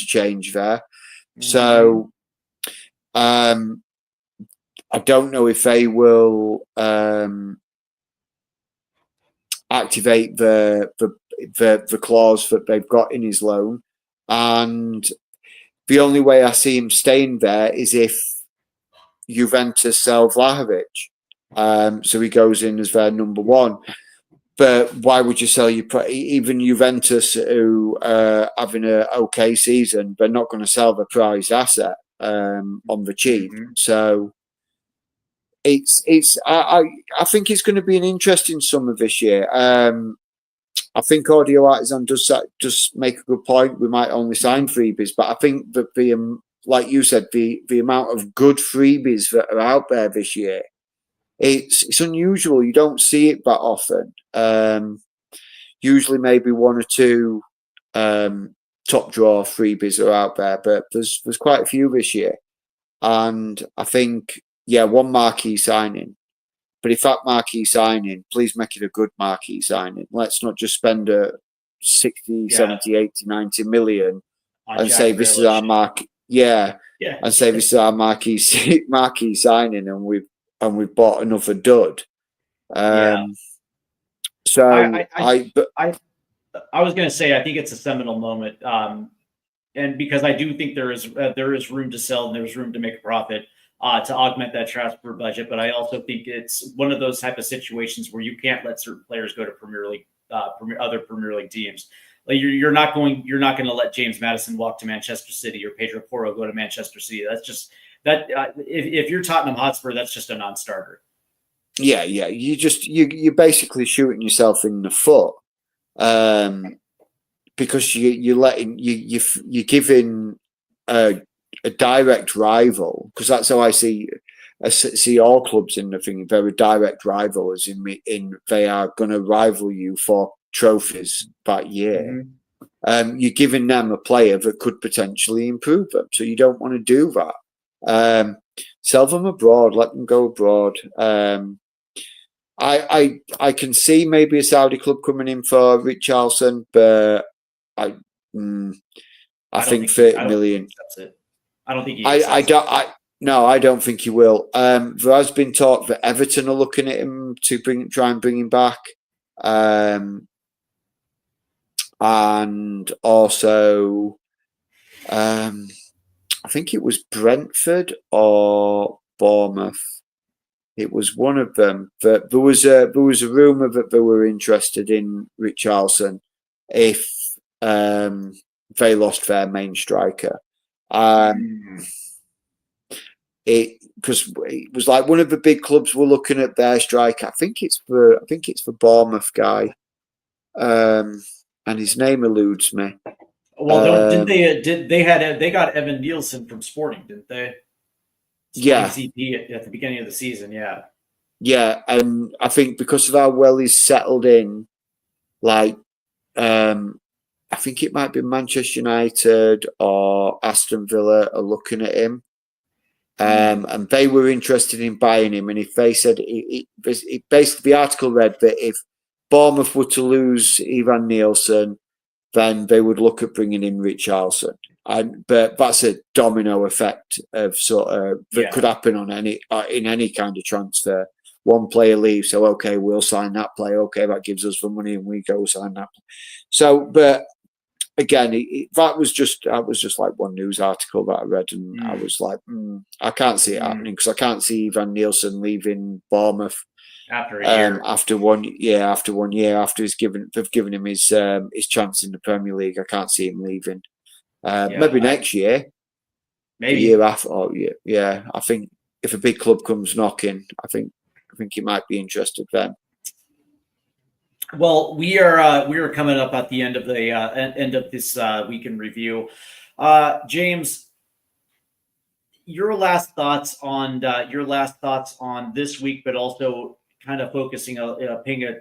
change there. So I don't know if they will activate the clause that they've got in his loan, and the only way I see him staying there is if Juventus sell Vlahovic. So he goes in as their number one. But why would you sell even Juventus, who are having an okay season? They're not going to sell the prized asset on the cheap. So I think it's going to be an interesting summer this year. I think Audio Artisan does make a good point. We might only sign freebies, but I think that like you said, the amount of good freebies that are out there this year, it's unusual. You don't see it that often. Usually maybe one or two top draw freebies are out there, but there's quite a few this year. And I think, one marquee signing. But if that marquee signing, please make it a good marquee signing. Let's not just spend 60, 70, 80, 90 million and say this is our marquee. And say this is our marquee signing, and we've bought another dud. So I was going to say I think it's a seminal moment, and because I do think there is room to sell and there's room to make a profit to augment that transfer budget, but I also think it's one of those type of situations where you can't let certain players go to Premier League, other Premier League teams. Like you're not going to let James Maddison walk to Manchester City or Pedro Porro go to Manchester City. That's just that. If you're Tottenham Hotspur, that's just a non-starter. Yeah. You're basically shooting yourself in the foot, because you're giving a direct rival, because that's how I see all clubs in the thing. They're a direct rival, as in they are going to rival you for trophies that year. You're giving them a player that could potentially improve them, so you don't want to do that. Sell them abroad, let them go abroad. I can see maybe a Saudi club coming in for Richarlison, but I think 30 million. That's it. I don't think he. I don't think he will. There has been talk that Everton are looking at him to try and bring him back. And also, I think it was Brentford or Bournemouth. It was one of them. But there was a rumor that they were interested in Richarlison if they lost their main striker. Because it was like one of the big clubs were looking at their striker. I think it's the Bournemouth guy, and his name eludes me. Well, they got Evan Nielsen from Sporting, didn't they? CP at the beginning of the season, yeah, and I think because of how well he's settled in, like, I think it might be Manchester United or Aston Villa are looking at him. And they were interested in buying him. And if they said, basically the article read that if Bournemouth were to lose Ivan Nielsen, then they would look at bringing in Richarlison. But that's a domino effect of that could happen on in any kind of transfer. One player leaves, so okay, we'll sign that player. Okay, that gives us the money, and we go sign that. So, but again, that was just like one news article that I read, and I was like, I can't see it happening, because I can't see Ivan Nielsen leaving Bournemouth after a year. After 1 year, after they've given him his chance in the Premier League. I can't see him leaving. Maybe next year. the year after. Oh, yeah. I think if a big club comes knocking, I think he might be interested then. Well, we are coming up at the end of the end of this week in review. James, your last thoughts on this week, but also kind of focusing paying a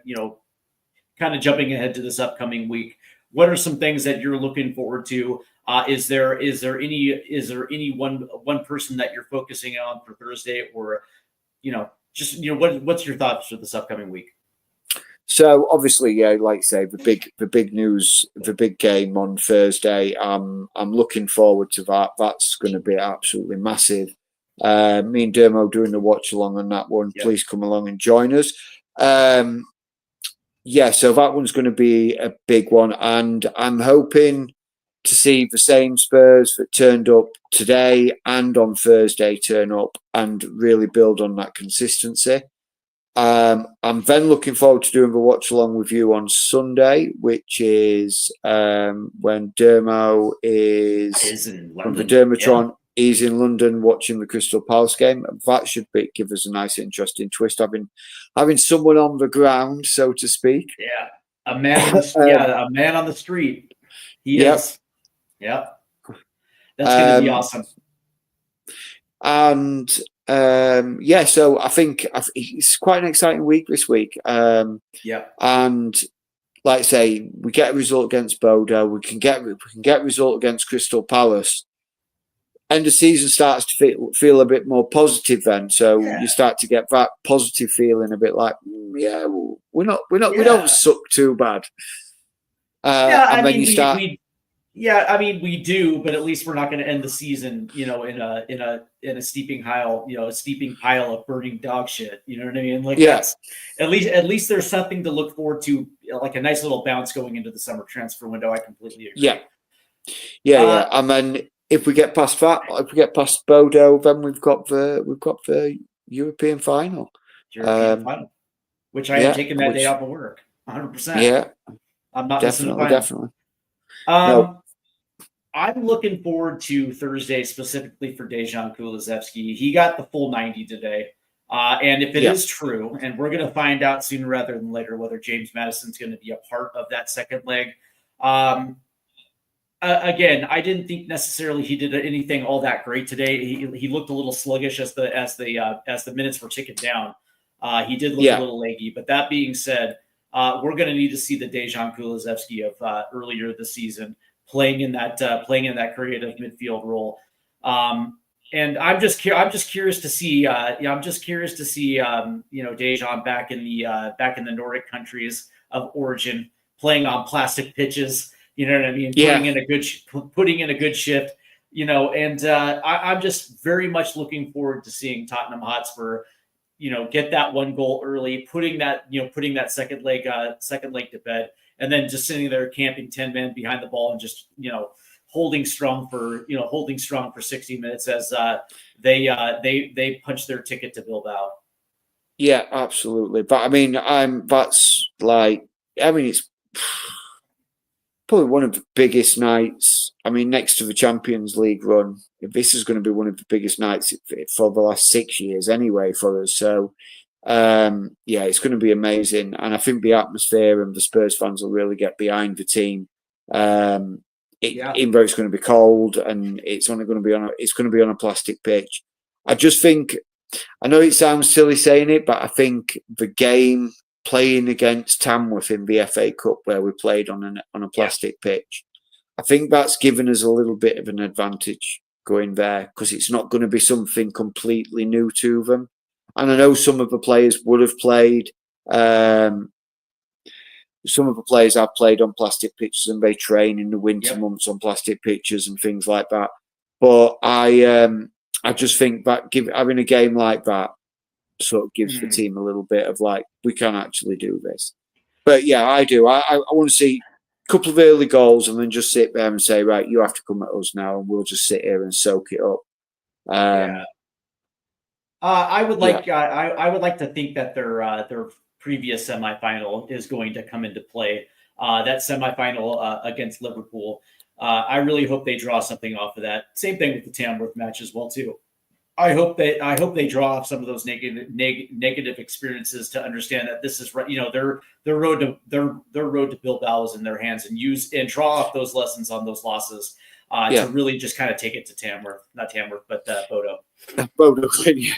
kind of jumping ahead to this upcoming week. What are some things that you're looking forward to? Is there any one person that you're focusing on for Thursday, or what's your thoughts for this upcoming week? So obviously, yeah, like I say, the big news, the big game on Thursday. I'm looking forward to that. That's going to be absolutely massive. Me and Dermo doing the watch along on that one. Yep. Please come along and join us. Yeah, so that one's going to be a big one, and I'm hoping to see the same Spurs that turned up today and on Thursday turn up and really build on that consistency. I'm then looking forward to doing the watch along with you on Sunday, which is when Dermo is from the Dermatron. Yeah. He's in London watching the Crystal Palace game. That should give us a nice, interesting twist. Having someone on the ground, so to speak. Yeah, a man on the street. He is. Yeah, that's going to be awesome. And yeah, so I think it's quite an exciting week this week. Yeah, and like I say, we get a result against Bodo. We can get a result against Crystal Palace. End of season starts to feel a bit more positive then. So you start to get that positive feeling, a bit like, we don't suck too bad. And then you start. We do, but at least we're not going to end the season, in a steeping pile, of burning dog shit. You know what I mean? Like, that's at least there's something to look forward to, like a nice little bounce going into the summer transfer window. I completely agree. Yeah. And then if we get past that, if we get past Bodo, then we've got the European final. Final, which I am taking that day off of work, 100%. Yeah, I'm not definitely. I'm looking forward to Thursday specifically for Dejan Kulusevski. He got the full 90 today. And if it is true, and we're going to find out sooner rather than later whether James Madison's going to be a part of that second leg. Again, I didn't think necessarily he did anything all that great today. He looked a little sluggish as the minutes were ticking down. He did look a little leggy. But that being said, we're going to need to see the Dejan Kulusevski of earlier this season playing in that creative midfield role. And I'm just curious to see. I'm just curious to see. Dejan back in the Nordic countries of origin, playing on plastic pitches. You know what I mean? Putting in a good shift. And I'm just very much looking forward to seeing Tottenham Hotspur, get that one goal early, putting that second leg to bed, and then just sitting there camping 10 men behind the ball and just holding strong for 60 minutes as they punch their ticket to Bilbao. Yeah, absolutely. But it's probably one of the biggest nights. Next to the Champions League run, this is going to be one of the biggest nights for the last 6 years anyway for us. So, it's going to be amazing. And I think the atmosphere and the Spurs fans will really get behind the team. Even though it's going to be cold and it's going to be on a plastic pitch. I just think, I know it sounds silly saying it, but I think the game playing against Tamworth in the FA Cup, where we played on a plastic pitch, I think that's given us a little bit of an advantage going there, because it's not going to be something completely new to them. And I know some of the players would have played. Some of the players have played on plastic pitches and they train in the winter months on plastic pitches and things like that. But I just think that having a game like that sort of gives the team a little bit of like, we can actually do this. But yeah, I do. I want to see a couple of early goals and then just sit there and say, right, you have to come at us now, and we'll just sit here and soak it up. I would like to think that their previous semifinal is going to come into play. That semifinal against Liverpool. I really hope they draw something off of that. Same thing with the Tamworth match as well too. I hope they draw off some of those negative experiences to understand that this is their road to Bilbao is in their hands, and draw off those lessons on those losses to really just kind of take it to Tamworth, not Tamworth, but Bodo. Bodo, yeah.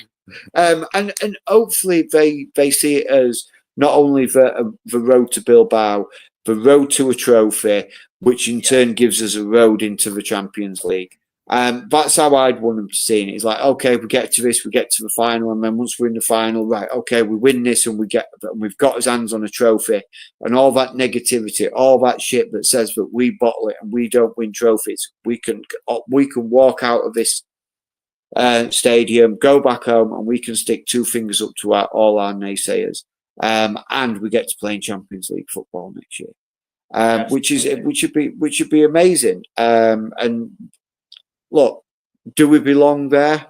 And hopefully they see it as not only the road to Bilbao, the road to a trophy, which in turn gives us a road into the Champions League. That's how I'd want them to see it. It's like, okay, we get to this, we get to the final, and then once we're in the final, right, okay, we win this, and we've got his hands on a trophy, and all that negativity, all that shit that says that we bottle it and we don't win trophies, we can walk out of this stadium, go back home, and we can stick two fingers up to all our naysayers, and we get to play in Champions League football next year, which would be amazing. And look, do we belong there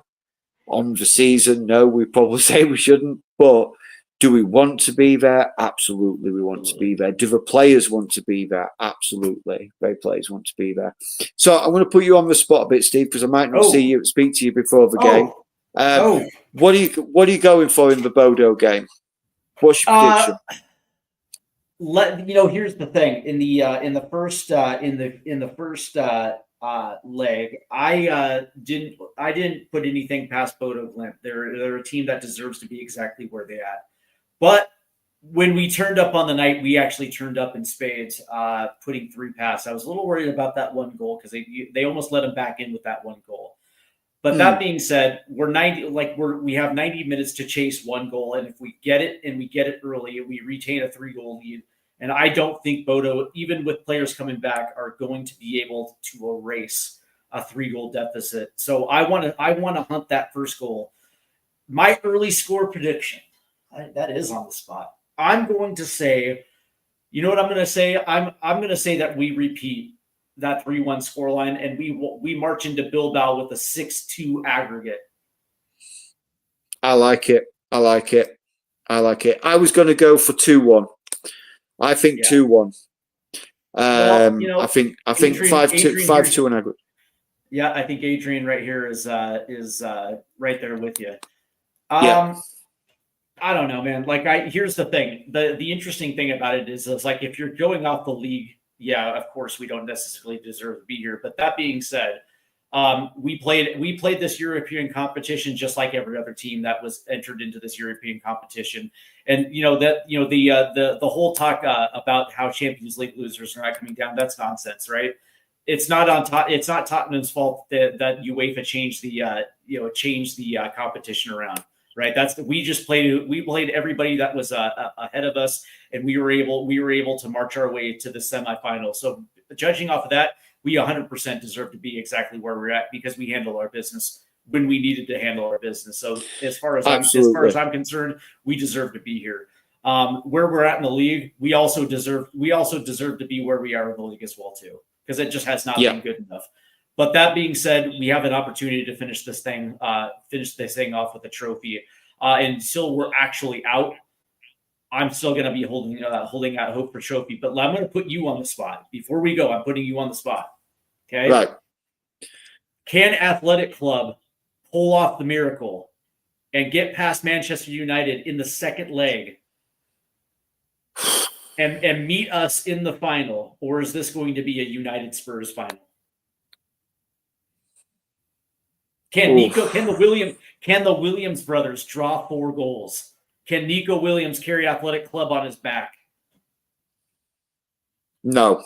on the season? No, we probably say we shouldn't. But do we want to be there? Absolutely, we want to be there. Do the players want to be there? Absolutely, the players want to be there. So I'm going to put you on the spot a bit, Steve, because I might not speak to you before the game. What are you going for in the Bodo game? What's your prediction? Here's the thing. In the first leg, I didn't put anything past Bodo Glimt. They're a team that deserves to be exactly where they're at. But when we turned up on the night, we actually turned up in spades, putting 3 past. I was a little worried about that one goal because they almost let him back in with that one goal. But that being said, we have 90 minutes to chase one goal, and if we get it and we get it early, we retain a 3-goal lead. And I don't think Bodo, even with players coming back, are going to be able to erase a 3-goal deficit. So I want to hunt that first goal. My early score prediction, that is on the spot. I'm going to say, you know what I'm going to say? I'm going to say that we repeat that 3-1 scoreline, and we march into Bilbao with a 6-2 aggregate. I like it. I was going to go for 2-1. I think 2-1. I think 5-2 and aggregate. Yeah, I think Adrian right here is right there with you. I don't know, man. Here's the thing. The interesting thing about it is like if you're going off the league, yeah, of course we don't necessarily deserve to be here. But that being said, we played this European competition just like every other team that was entered into this European competition. And the whole talk about how Champions League losers are not coming down, that's nonsense, right? It's not it's not Tottenham's fault that UEFA changed the competition around, right? We played everybody that was ahead of us, and we were able to march our way to the semifinal. So judging off of that, we 100% deserve to be exactly where we're at because we handled our business when we needed to handle our business. So as far as I'm concerned, we deserve to be here. Where we're at in the league, we also deserve to be where we are in the league as well too, because it just has not been good enough. But that being said, we have an opportunity to finish this thing off with a trophy. Until we're actually out, I'm still going to be holding out hope for trophy. But I'm going to put you on the spot. Before we go, I'm putting you on the spot. Okay? Right. Can Athletic Club pull off the miracle and get past Manchester United in the second leg and meet us in the final? Or is this going to be a United Spurs final? Can the Williams brothers draw 4 goals? Can Nico Williams carry Athletic Club on his back? No.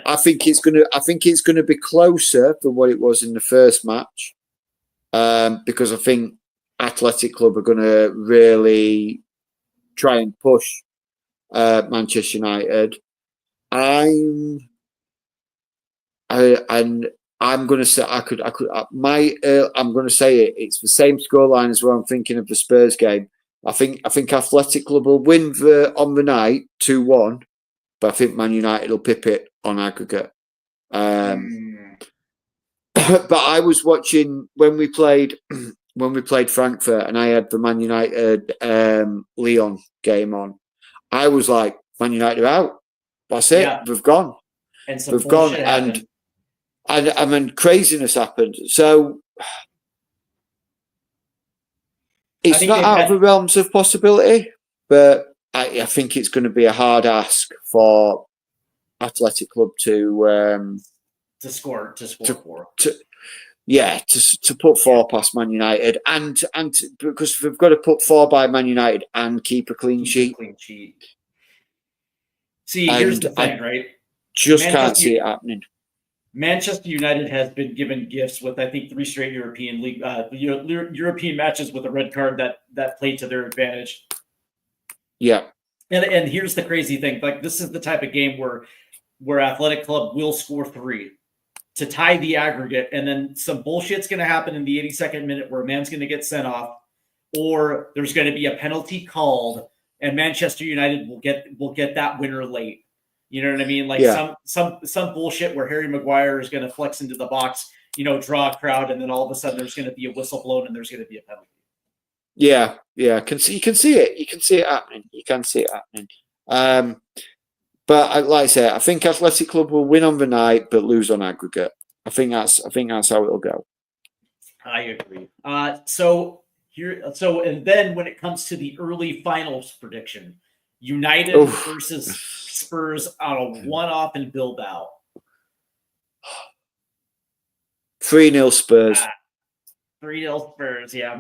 I think it's gonna be closer than what it was in the first match, because I think Athletic Club are gonna really try and push Manchester United. I'm going to say I'm going to say it's the same scoreline as what I'm thinking of the Spurs game. I think Athletic Club will win on the night 2-1, but I think Man United will pip it on aggregate. But I was watching when we played Frankfurt, and I had the Man United Lyon game on. I was like, Man United are out. That's it. Yeah. They've gone. And they've gone. I mean, craziness happened. So it's not out of the realms of possibility, but I think it's going to be a hard ask for Athletic Club to score four. To put four past Man United, and because we've got to put four by Man United and keep a clean sheet. See, here's the thing, right? Just can't see it happening. Manchester United has been given gifts with, I think, 3 straight European League European matches with a red card that played to their advantage. Yeah, and here's the crazy thing: like, this is the type of game where Athletic Club will score 3 to tie the aggregate, and then some bullshit's going to happen in the 82nd minute where a man's going to get sent off, or there's going to be a penalty called, and Manchester United will get that winner late. You know what I mean? Like some bullshit where Harry Maguire is going to flex into the box, draw a crowd, and then all of a sudden there's going to be a whistle blown and there's going to be a penalty. Yeah. You can see it. You can see it happening. But like I say, I think Athletic Club will win on the night but lose on aggregate. I think that's how it'll go. I agree. So and then when it comes to the early finals prediction, United versus Spurs on a one-off in Bilbao. 3-0 Spurs. 3-0 Spurs. Yeah,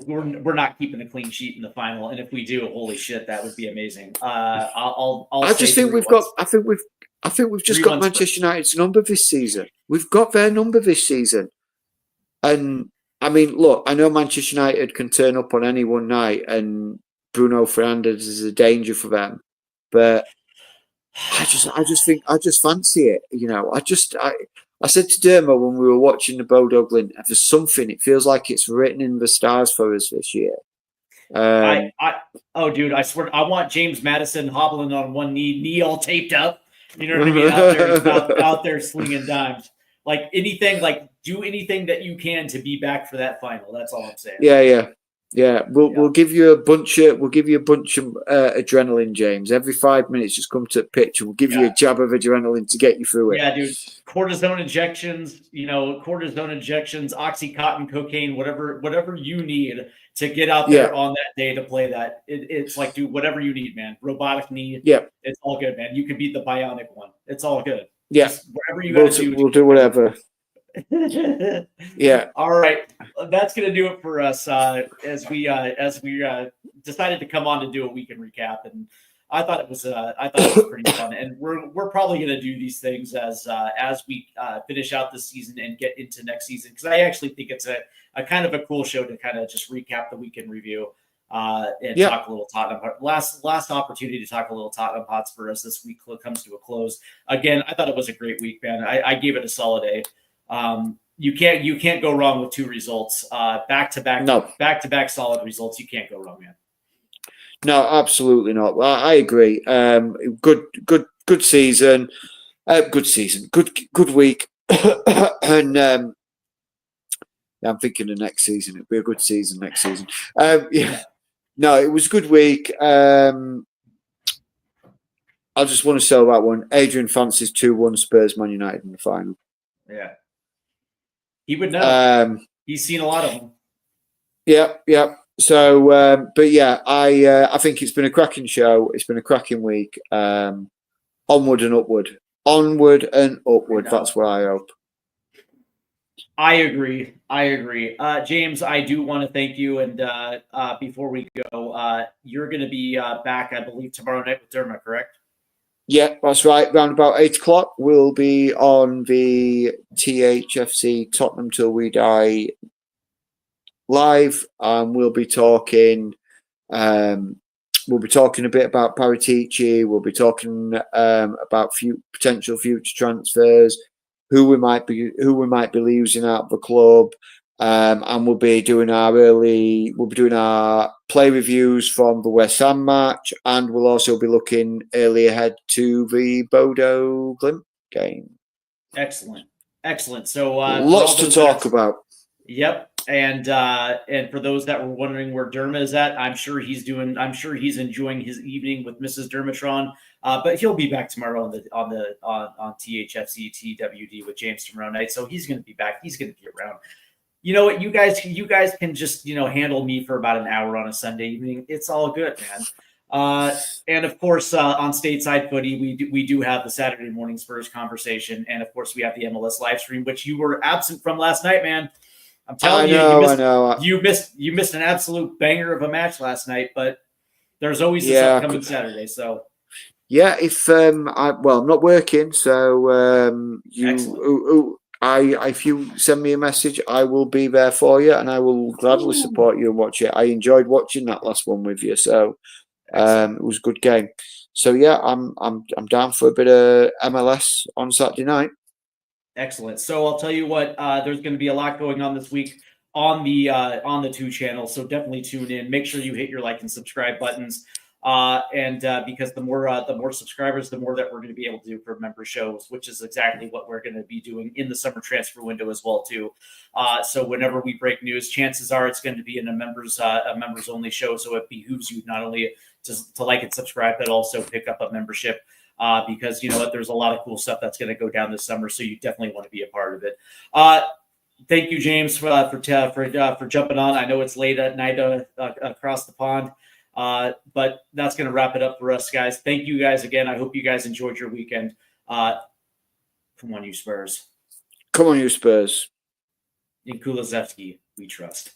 we're not keeping a clean sheet in the final, and if we do, holy shit, that would be amazing. I think we've just got Manchester United's number this season. We've got their number this season, and I mean, look, I know Manchester United can turn up on any one night, and Bruno Fernandes is a danger for them, but I just fancy it. I said to Dermo when we were watching the Bodo Glint, there's something, it feels like it's written in the stars for us this year. Dude, I swear, I want James Maddison hobbling on one knee all taped up. You know what I mean? Out there slinging dimes. Like anything, do anything that you can to be back for that final. That's all I'm saying. Yeah. We'll give you a bunch of adrenaline, James. Every 5 minutes, just come to the pitch and we'll give you a jab of adrenaline to get you through it. Yeah, dude. Cortisone injections, Oxycontin, cocaine, whatever you need to get out there on that day to play that. It's like, dude, whatever you need, man. Robotic knee. Yeah. It's all good, man. You can beat the bionic one. It's all good. Yeah. Just whatever you got to do. We'll do whatever. Yeah. All right. That's going to do it for us as we decided to come on to do a weekend recap, and I thought it was pretty fun. And we're probably going to do these things as we finish out this season and get into next season, because I actually think it's a kind of a cool show to kind of just recap the weekend review and talk a little Tottenham. Last opportunity to talk a little Tottenham Hotspur as this week comes to a close. Again, I thought it was a great week, man. I gave it a solid A. You can't go wrong with 2 results, back to back solid results. You can't go wrong, man. No, absolutely not. I agree. Good season, good week, and I'm thinking of next season. It'll be a good season next season. No, it was a good week. I just want to sell that one. Adrian fancies 2-1 Spurs Man United in the final. Yeah. He would know. He's seen a lot of them. Yeah. So, but yeah, I think it's been a cracking show. It's been a cracking week. Onward and upward. That's what I hope. I agree. James, I do want to thank you. And before we go, you're going to be back, I believe, tomorrow night with Derma, correct? Yeah, that's right. Around about 8 o'clock, we'll be on the THFC Tottenham Till We Die live. We'll be talking. We'll be talking a bit about Paratici. We'll be talking about potential future transfers, who we might be losing out of the club, and we'll be doing our play reviews from the West Ham match, and we'll also be looking early ahead to the Bodo Glimt game. Excellent. So lots to talk about. Yep. And for those that were wondering where Derma is at, I'm sure he's enjoying his evening with Mrs. Dermatron. But he'll be back tomorrow on THFC TWD with James tomorrow night. So he's going to be back. He's going to be around. You know what? You guys can just, handle me for about an hour on a Sunday evening. It's all good, man. And of course, on Stateside Footy, we do have the Saturday morning Spurs conversation, and of course, we have the MLS live stream, which you were absent from last night, man. I'm telling you missed an absolute banger of a match last night, but there's always this upcoming Saturday. So yeah, if I'm not working, so if you send me a message, I will be there for you, and I will gladly support you and watch it. I enjoyed watching that last one with you, so it was a good game. So yeah, I'm down for a bit of MLS on Saturday night. Excellent. So I'll tell you what, there's going to be a lot going on this week on the two channels. So definitely tune in. Make sure you hit your like and subscribe buttons. Because the more subscribers, the more that we're going to be able to do for member shows, which is exactly what we're going to be doing in the summer transfer window as well too. So whenever we break news, chances are it's going to be in a members only show. So it behooves you not only to like and subscribe, but also pick up a membership. Because you know what, there's a lot of cool stuff that's going to go down this summer, so you definitely want to be a part of it. Thank you, James, for jumping on. I know it's late at night across the pond, but that's going to wrap it up for us, guys. Thank you guys again. I hope you guys enjoyed your weekend. Come on, you Spurs! Come on, you Spurs! In Kulusevski, we trust.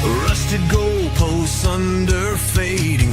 Rusted goalposts under fading